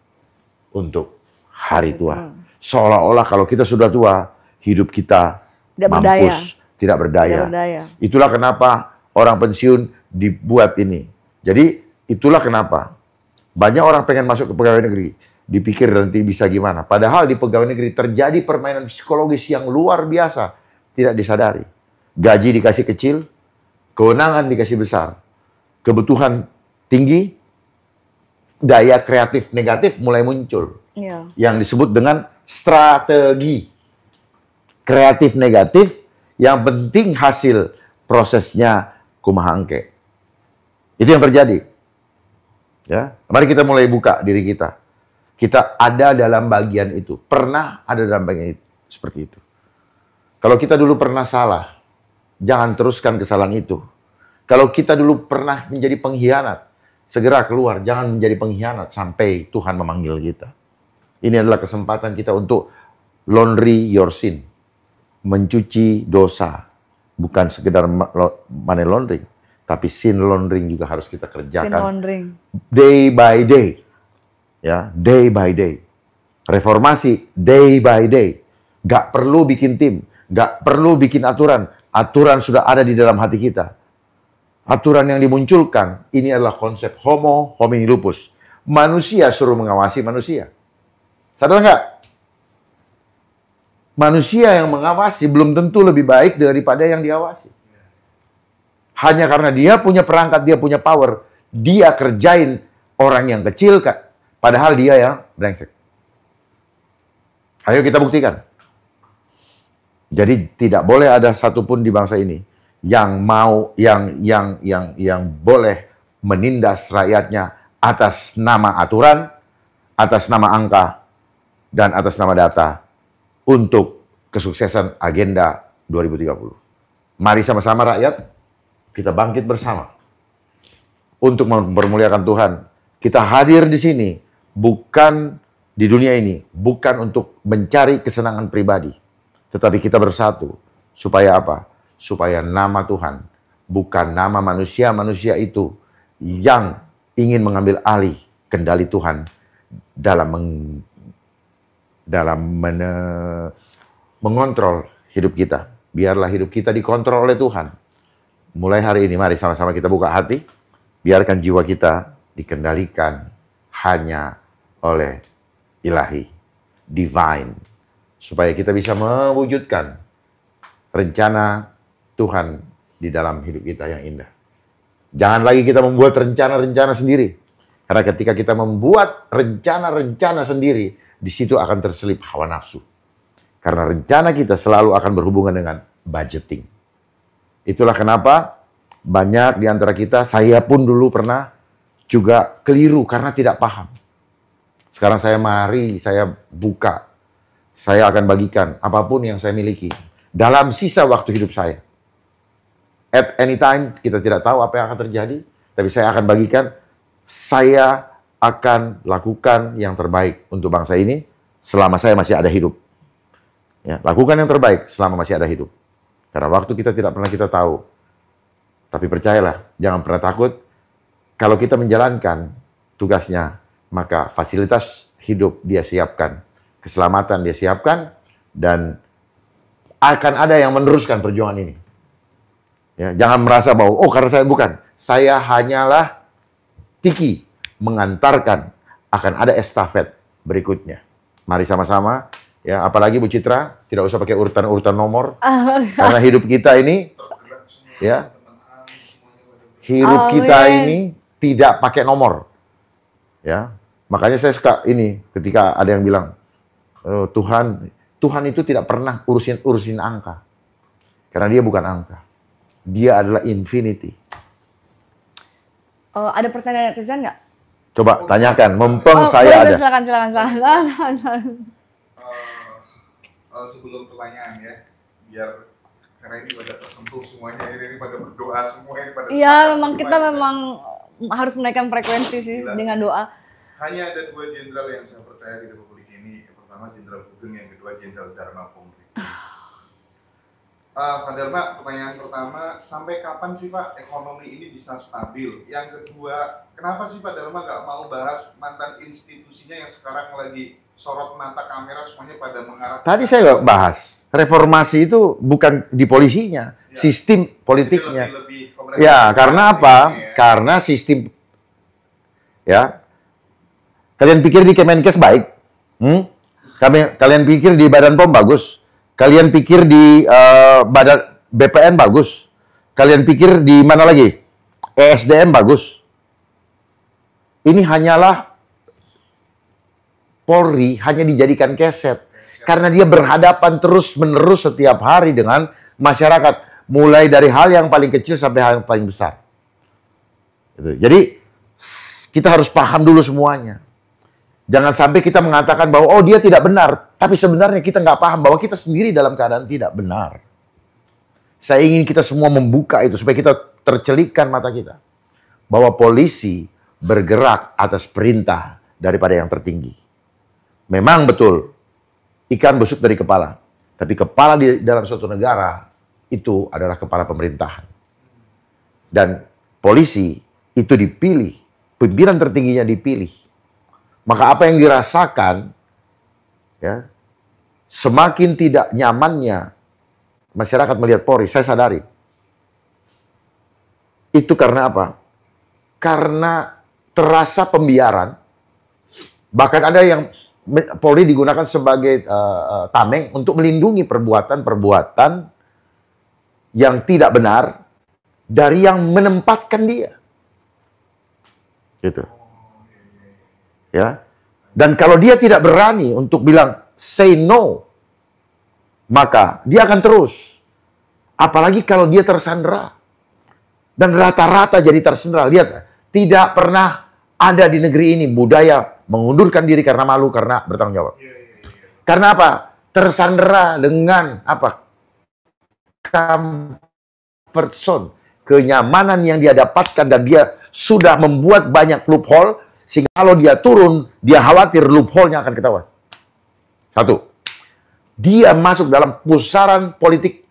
untuk hari tua. Seolah-olah kalau kita sudah tua, hidup kita mampus. Tidak berdaya. Itulah kenapa orang pensiun dibuat ini. Jadi itulah kenapa banyak orang pengen masuk ke pegawai negeri, dipikir nanti bisa gimana. Padahal di pegawai negeri terjadi permainan psikologis yang luar biasa, tidak disadari. Gaji dikasih kecil, kewenangan dikasih besar, kebutuhan tinggi, daya kreatif negatif mulai muncul. Yang disebut dengan strategi kreatif negatif. Yang penting hasil prosesnya kumaha engke. Itu yang terjadi. Ya, mari kita mulai buka diri kita. Kita ada dalam bagian itu. Pernah ada dalam bagian itu. Seperti itu. Kalau kita dulu pernah salah, jangan teruskan kesalahan itu. Kalau kita dulu pernah menjadi pengkhianat, segera keluar. Jangan menjadi pengkhianat sampai Tuhan memanggil kita. Ini adalah kesempatan kita untuk laundry your sin. Mencuci dosa, bukan sekedar money laundering, tapi sin laundering juga harus kita kerjakan. Day by day, ya, day by day. Reformasi day by day. Gak perlu bikin tim, gak perlu bikin aturan. Aturan sudah ada di dalam hati kita. Aturan yang dimunculkan ini adalah konsep homo homini lupus. Manusia suruh mengawasi manusia. Sadar nggak? Manusia yang mengawasi belum tentu lebih baik daripada yang diawasi. Hanya karena dia punya perangkat, dia punya power, dia kerjain orang yang kecil, padahal dia yang brengsek. Ayo kita buktikan. Jadi tidak boleh ada satupun di bangsa ini yang mau yang boleh menindas rakyatnya atas nama aturan, atas nama angka, dan atas nama data untuk kesuksesan agenda 2030. Mari sama-sama rakyat, kita bangkit bersama untuk mempermuliakan Tuhan. Kita hadir di sini bukan di dunia ini, bukan untuk mencari kesenangan pribadi, tetapi kita bersatu. Supaya apa? Supaya nama Tuhan, bukan nama manusia-manusia itu yang ingin mengambil alih kendali Tuhan dalam mengontrol hidup kita. Biarlah hidup kita dikontrol oleh Tuhan. Mulai hari ini, mari sama-sama kita buka hati. Biarkan jiwa kita dikendalikan hanya oleh ilahi, divine. Supaya kita bisa mewujudkan rencana Tuhan di dalam hidup kita yang indah. Jangan lagi kita membuat rencana-rencana sendiri. Karena ketika kita membuat rencana-rencana sendiri, di situ akan terselip hawa nafsu. Karena rencana kita selalu akan berhubungan dengan budgeting. Itulah kenapa banyak di antara kita, saya pun dulu pernah juga keliru karena tidak paham. Sekarang saya buka. Saya akan bagikan apapun yang saya miliki dalam sisa waktu hidup saya. At any time, kita tidak tahu apa yang akan terjadi, tapi saya akan bagikan, saya akan lakukan yang terbaik untuk bangsa ini selama saya masih ada hidup. Ya, lakukan yang terbaik selama masih ada hidup. Karena waktu kita tidak pernah kita tahu. Tapi percayalah, jangan pernah takut. Kalau kita menjalankan tugasnya, maka fasilitas hidup dia siapkan, keselamatan dia siapkan, dan akan ada yang meneruskan perjuangan ini. Ya, jangan merasa bahwa, oh karena saya bukan. Saya hanyalah tiki mengantarkan, akan ada estafet berikutnya. Mari sama-sama, ya, apalagi Bu Citra, tidak usah pakai urutan-urutan nomor. Karena hidup kita ini, ya, hidup kita ini tidak pakai nomor. Ya, makanya saya suka ini, ketika ada yang bilang, Tuhan itu tidak pernah urusin angka. Karena dia bukan angka. Dia adalah infinity. Ada pertanyaan netizen nggak? Coba tanyakan, mumpung saya ada. Silakan. Sebelum pertanyaan ya, biar karena ini pada tersentuh semuanya, ini pada berdoa semuanya. Iya, memang kita memang harus menaikkan frekuensi sih dengan doa. Hanya ada 2 jenderal yang saya percaya di Republik ini. Yang pertama Jenderal Sugeng, yang kedua Jenderal Dharma Pungli. Pak Dharma, pertanyaan pertama, sampai kapan sih Pak ekonomi ini bisa stabil? Yang kedua, kenapa sih Pak Dharma nggak mau bahas mantan institusinya yang sekarang lagi sorot mata kamera semuanya pada mengarah? Tadi saya nggak bahas. Reformasi itu bukan di polisinya, ya, sistem politiknya. Ya, karena apa? Ya. Karena sistem, ya. Kalian pikir di Kemenkes baik? Kalian pikir di Badan POM bagus? Kalian pikir di Badan BPN bagus? Kalian pikir di mana lagi? ESDM bagus? Ini hanyalah Polri hanya dijadikan keset. Karena dia berhadapan terus-menerus setiap hari dengan masyarakat. Mulai dari hal yang paling kecil sampai hal yang paling besar. Jadi, kita harus paham dulu semuanya. Jangan sampai kita mengatakan bahwa, oh dia tidak benar. Tapi sebenarnya kita nggak paham bahwa kita sendiri dalam keadaan tidak benar. Saya ingin kita semua membuka itu, supaya kita tercelikkan mata kita. Bahwa polisi bergerak atas perintah daripada yang tertinggi. Memang betul, ikan busuk dari kepala. Tapi kepala di dalam suatu negara, itu adalah kepala pemerintahan. Dan polisi itu dipilih, pimpinan tertingginya dipilih. Maka apa yang dirasakan, ya, semakin tidak nyamannya masyarakat melihat Polri, saya sadari. Itu karena apa? Karena terasa pembiaran. Bahkan ada yang Polri digunakan sebagai tameng untuk melindungi perbuatan-perbuatan yang tidak benar dari yang menempatkan dia. Gitu. Ya. Dan kalau dia tidak berani untuk bilang say no, maka dia akan terus. Apalagi kalau dia tersandera. Dan rata-rata jadi tersandera. Lihat, tidak pernah ada di negeri ini budaya mengundurkan diri karena malu, karena bertanggung jawab. Karena apa? Tersandera dengan apa? Comfort zone. Kenyamanan yang dia dapatkan dan dia sudah membuat banyak loophole, sehingga kalau dia turun, dia khawatir loophole-nya akan ketahuan. Satu, dia masuk dalam pusaran politik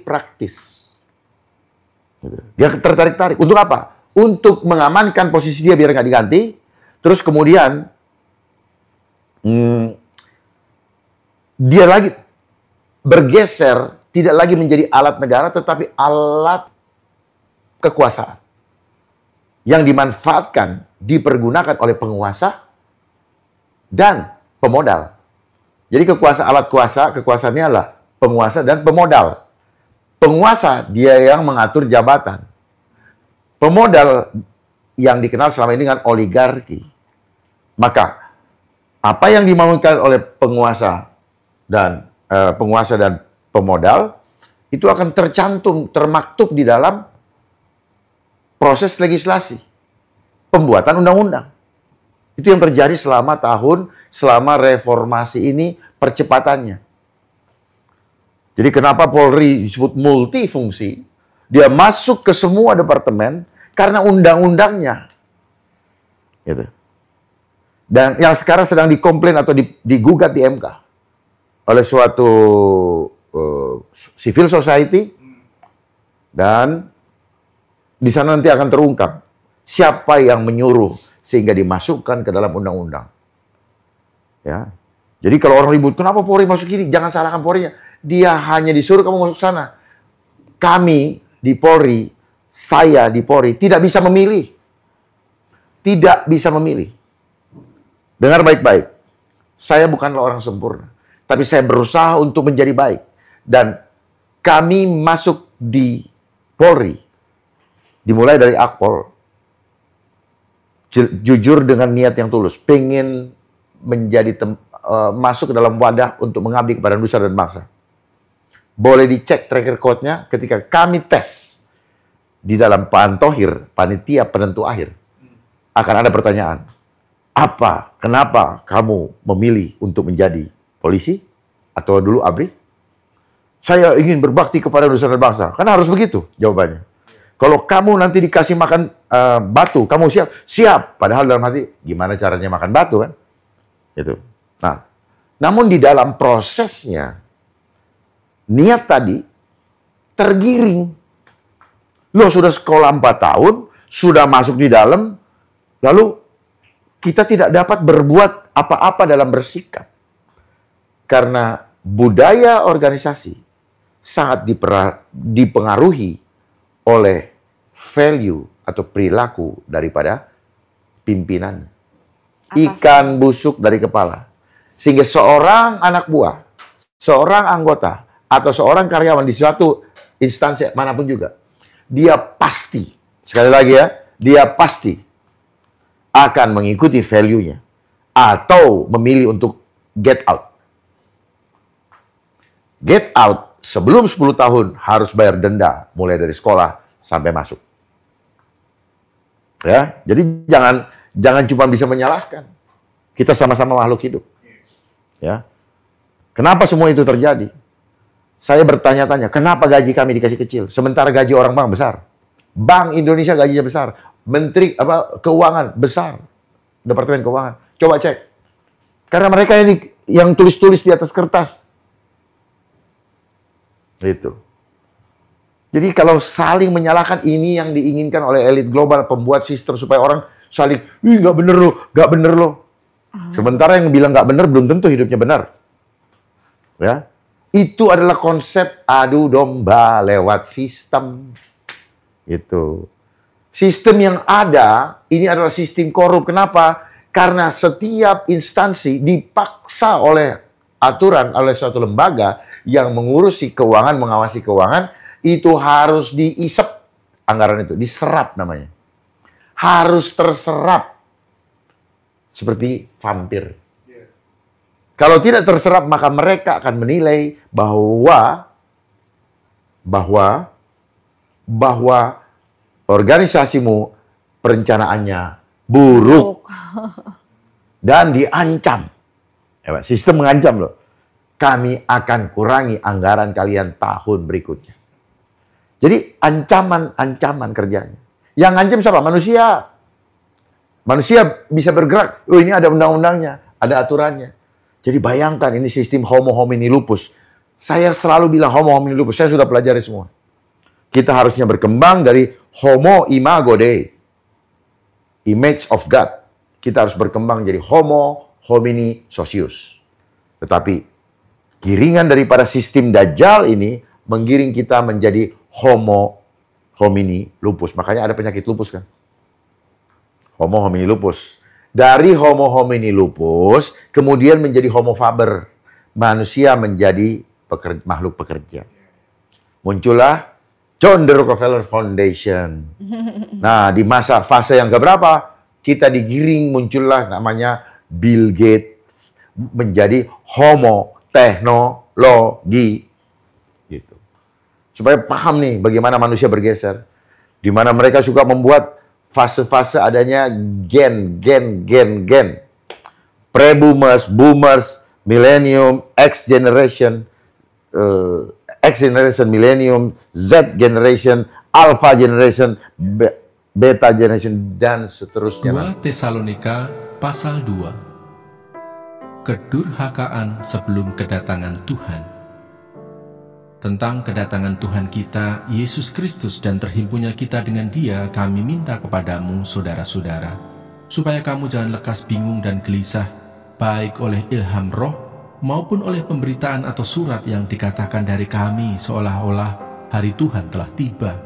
praktis. Dia tertarik-tarik. Untuk apa? Untuk mengamankan posisi dia biar nggak diganti. Terus kemudian dia lagi bergeser, tidak lagi menjadi alat negara, tetapi alat kekuasaan yang dimanfaatkan, dipergunakan oleh penguasa dan pemodal. Jadi kekuasaannya adalah penguasa dan pemodal. Penguasa dia yang mengatur jabatan. Pemodal yang dikenal selama ini dengan oligarki. Maka apa yang dimaukan oleh penguasa dan pemodal itu akan termaktub di dalam proses legislasi, pembuatan undang-undang. Itu yang terjadi selama reformasi ini, percepatannya. Jadi kenapa Polri disebut multifungsi? Dia masuk ke semua departemen karena undang-undangnya. Gitu. Dan yang sekarang sedang dikomplain atau digugat di MK oleh suatu civil society, dan di sana nanti akan terungkap siapa yang menyuruh sehingga dimasukkan ke dalam undang-undang. Ya. Jadi kalau orang ribut, kenapa Polri masuk sini? Jangan salahkan Polri-nya. Dia hanya disuruh kamu masuk sana. Kami di Polri, saya di Polri, tidak bisa memilih. Tidak bisa memilih. Dengar baik-baik. Saya bukanlah orang sempurna. Tapi saya berusaha untuk menjadi baik. Dan kami masuk di Polri. Dimulai dari Akpol. Jujur dengan niat yang tulus. Pengen menjadi masuk ke dalam wadah untuk mengabdi kepada nusa dan bangsa. Boleh dicek track record-nya ketika kami tes di dalam Pak Thohir, panitia penentu akhir. Akan ada pertanyaan. Kenapa kamu memilih untuk menjadi polisi? Atau dulu ABRI? Saya ingin berbakti kepada nusa dan bangsa. Karena harus begitu jawabannya. Kalau kamu nanti dikasih makan batu, kamu siap? Siap. Padahal dalam hati, gimana caranya makan batu kan? Gitu. Nah, namun di dalam prosesnya, niat tadi tergiring. Lo sudah sekolah 4 tahun, sudah masuk di dalam, lalu kita tidak dapat berbuat apa-apa dalam bersikap. Karena budaya organisasi sangat dipengaruhi oleh value atau perilaku daripada pimpinannya. Ikan busuk dari kepala. Sehingga seorang anak buah, seorang anggota, atau seorang karyawan di suatu instansi manapun juga, dia pasti, sekali lagi ya, dia pasti akan mengikuti value-nya atau memilih untuk get out. Get out sebelum 10 tahun harus bayar denda mulai dari sekolah sampai masuk. Ya, jadi jangan cuma bisa menyalahkan. Kita sama-sama makhluk hidup. Ya. Kenapa semua itu terjadi? Saya bertanya-tanya, kenapa gaji kami dikasih kecil? Sementara gaji orang bank besar. Bank Indonesia gajinya besar. Menteri keuangan besar. Departemen Keuangan. Coba cek. Karena mereka ini yang tulis-tulis di atas kertas. Itu. Jadi kalau saling menyalahkan, ini yang diinginkan oleh elit global, pembuat sistem supaya orang saling, nggak bener lo, nggak bener lo. Sementara yang bilang nggak bener belum tentu hidupnya benar. Ya. Itu adalah konsep adu domba lewat sistem. Itu. Sistem yang ada, ini adalah sistem korup. Kenapa? Karena setiap instansi dipaksa oleh aturan, oleh suatu lembaga yang mengurusi keuangan, mengawasi keuangan, itu harus diisep anggaran itu, diserap namanya. Harus terserap. Seperti vampir. Kalau tidak terserap, maka mereka akan menilai bahwa organisasimu perencanaannya buruk dan diancam. Sistem mengancam loh. Kami akan kurangi anggaran kalian tahun berikutnya. Jadi ancaman kerjanya. Yang ngancam siapa? Manusia. Manusia bisa bergerak. Oh, ini ada undang-undangnya, ada aturannya. Jadi bayangkan ini sistem homo homini lupus. Saya selalu bilang homo homini lupus. Saya sudah pelajari semua. Kita harusnya berkembang dari homo imago Dei. Image of God. Kita harus berkembang jadi homo homini socius. Tetapi giringan daripada sistem Dajjal ini menggiring kita menjadi homo homini lupus. Makanya ada penyakit lupus kan. Homo homini lupus. Dari homo homini lupus, kemudian menjadi homo faber. Manusia menjadi makhluk pekerja. Muncullah John D. Rockefeller Foundation. Nah, di fase yang keberapa, kita digiring muncullah namanya Bill Gates. Menjadi homo teknologi. Gitu. Supaya paham nih bagaimana manusia bergeser. Di mana mereka suka membuat fase-fase adanya gen. Pre-boomers, boomers, millennium, X generation, millennium, Z generation, alpha generation, beta generation, dan seterusnya. 2 Tesalonika pasal 2. Kedurhakaan sebelum kedatangan Tuhan. Tentang kedatangan Tuhan kita, Yesus Kristus, dan terhimpunnya kita dengan Dia, kami minta kepadamu, saudara-saudara, supaya kamu jangan lekas bingung dan gelisah, baik oleh ilham roh, maupun oleh pemberitaan atau surat yang dikatakan dari kami, seolah-olah hari Tuhan telah tiba.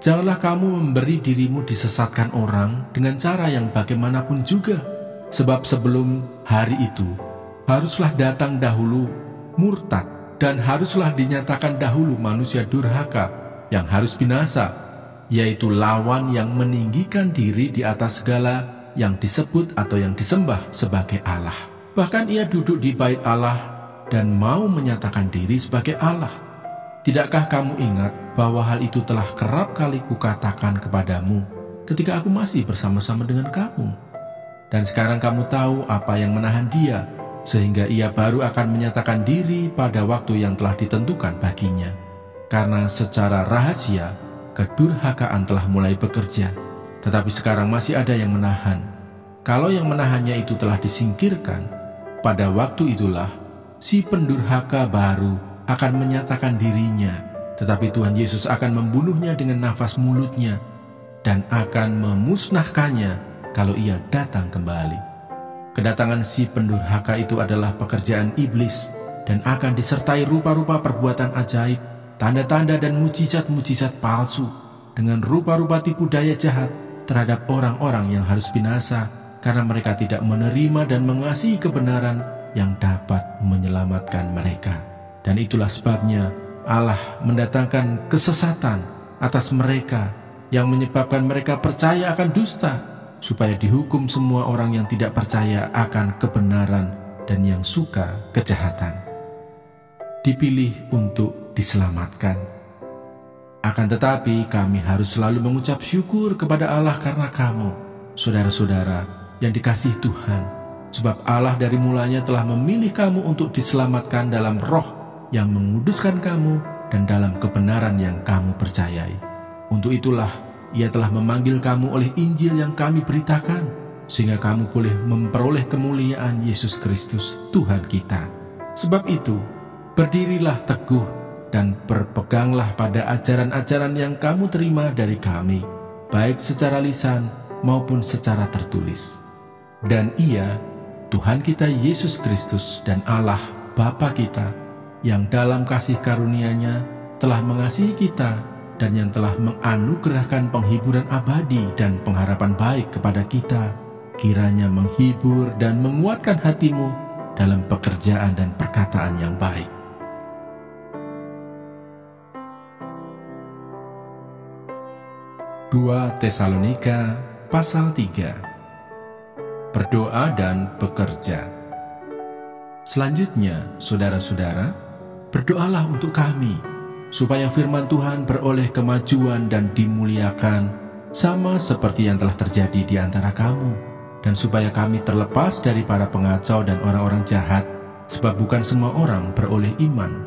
Janganlah kamu memberi dirimu disesatkan orang dengan cara yang bagaimanapun juga, sebab sebelum hari itu, haruslah datang dahulu murtad, dan haruslah dinyatakan dahulu manusia durhaka yang harus binasa, yaitu lawan yang meninggikan diri di atas segala yang disebut atau yang disembah sebagai Allah. Bahkan ia duduk di bait Allah dan mau menyatakan diri sebagai Allah. Tidakkah kamu ingat bahwa hal itu telah kerap kali kukatakan kepadamu ketika aku masih bersama-sama dengan kamu? Dan sekarang kamu tahu apa yang menahan dia, sehingga ia baru akan menyatakan diri pada waktu yang telah ditentukan baginya. Karena secara rahasia, kedurhakaan telah mulai bekerja, tetapi sekarang masih ada yang menahan. Kalau yang menahannya itu telah disingkirkan, pada waktu itulah si pendurhaka baru akan menyatakan dirinya, tetapi Tuhan Yesus akan membunuhnya dengan nafas mulutnya dan akan memusnahkannya kalau ia datang kembali. Kedatangan si pendurhaka itu adalah pekerjaan iblis dan akan disertai rupa-rupa perbuatan ajaib, tanda-tanda dan mujizat-mujizat palsu dengan rupa-rupa tipu daya jahat terhadap orang-orang yang harus binasa karena mereka tidak menerima dan mengasihi kebenaran yang dapat menyelamatkan mereka. Dan itulah sebabnya Allah mendatangkan kesesatan atas mereka yang menyebabkan mereka percaya akan dusta, supaya dihukum semua orang yang tidak percaya akan kebenaran dan yang suka kejahatan. Dipilih untuk diselamatkan. Akan tetapi kami harus selalu mengucap syukur kepada Allah karena kamu, saudara-saudara yang dikasihi Tuhan, sebab Allah dari mulanya telah memilih kamu untuk diselamatkan dalam roh yang menguduskan kamu dan dalam kebenaran yang kamu percayai. Untuk itulah Ia telah memanggil kamu oleh Injil yang kami beritakan, sehingga kamu boleh memperoleh kemuliaan Yesus Kristus, Tuhan kita. Sebab itu, berdirilah teguh dan berpeganglah pada ajaran-ajaran yang kamu terima dari kami, baik secara lisan maupun secara tertulis. Dan Ia, Tuhan kita Yesus Kristus dan Allah Bapa kita, yang dalam kasih karunia-Nya telah mengasihi kita dan yang telah menganugerahkan penghiburan abadi dan pengharapan baik kepada kita, kiranya menghibur dan menguatkan hatimu dalam pekerjaan dan perkataan yang baik. Dua Tesalonika pasal 3. Berdoa dan bekerja. Selanjutnya, saudara-saudara, berdoalah untuk kami, supaya firman Tuhan beroleh kemajuan dan dimuliakan, sama seperti yang telah terjadi di antara kamu, dan supaya kami terlepas dari para pengacau dan orang-orang jahat, sebab bukan semua orang beroleh iman.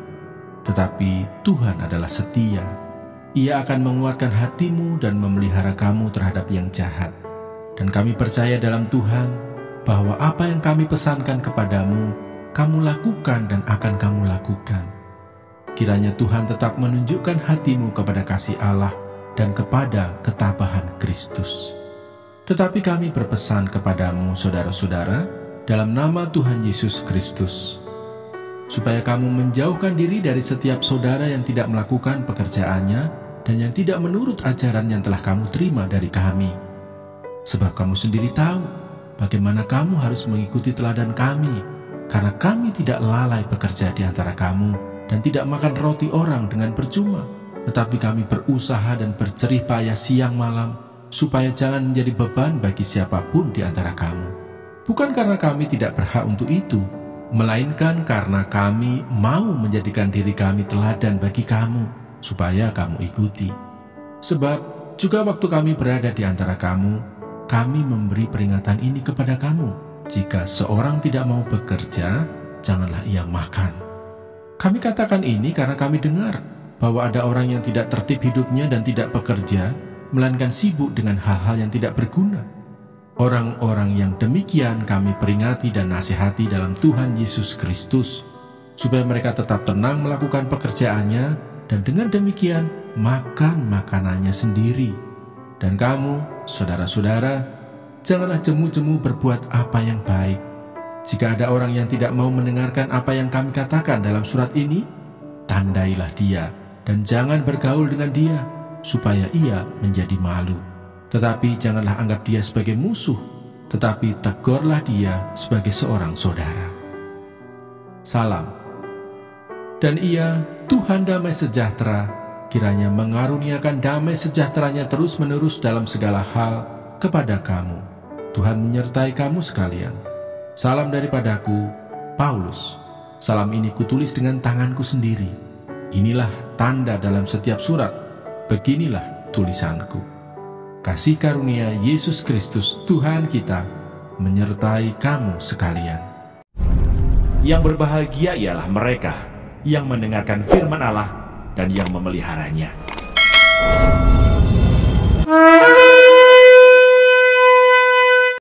Tetapi Tuhan adalah setia. Ia akan menguatkan hatimu dan memelihara kamu terhadap yang jahat. Dan kami percaya dalam Tuhan, bahwa apa yang kami pesankan kepadamu, kamu lakukan dan akan kamu lakukan. Kiranya Tuhan tetap menunjukkan hatimu kepada kasih Allah dan kepada ketabahan Kristus. Tetapi kami berpesan kepadamu, saudara-saudara, dalam nama Tuhan Yesus Kristus, supaya kamu menjauhkan diri dari setiap saudara yang tidak melakukan pekerjaannya dan yang tidak menurut ajaran yang telah kamu terima dari kami. Sebab kamu sendiri tahu bagaimana kamu harus mengikuti teladan kami, karena kami tidak lalai bekerja di antara kamu dan tidak makan roti orang dengan percuma, tetapi kami berusaha dan berjerih payah siang malam, supaya jangan menjadi beban bagi siapapun di antara kamu. Bukan karena kami tidak berhak untuk itu, melainkan karena kami mau menjadikan diri kami teladan bagi kamu, supaya kamu ikuti. Sebab juga waktu kami berada di antara kamu, kami memberi peringatan ini kepada kamu: jika seorang tidak mau bekerja, janganlah ia makan. Kami katakan ini karena kami dengar bahwa ada orang yang tidak tertib hidupnya dan tidak bekerja, melainkan sibuk dengan hal-hal yang tidak berguna. Orang-orang yang demikian kami peringati dan nasihati dalam Tuhan Yesus Kristus, supaya mereka tetap tenang melakukan pekerjaannya, dan dengan demikian makan makanannya sendiri. Dan kamu, saudara-saudara, janganlah jemu-jemu berbuat apa yang baik. Jika ada orang yang tidak mau mendengarkan apa yang kami katakan dalam surat ini, tandailah dia, dan jangan bergaul dengan dia, supaya ia menjadi malu. Tetapi janganlah anggap dia sebagai musuh, tetapi tegurlah dia sebagai seorang saudara. Salam. Dan ia, Tuhan damai sejahtera, kiranya mengaruniakan damai sejahteranya terus-menerus dalam segala hal kepada kamu. Tuhan menyertai kamu sekalian. Salam daripadaku, Paulus. Salam ini kutulis dengan tanganku sendiri. Inilah tanda dalam setiap surat. Beginilah tulisanku. Kasih karunia Yesus Kristus Tuhan kita menyertai kamu sekalian. Yang berbahagia ialah mereka yang mendengarkan firman Allah dan yang memeliharanya.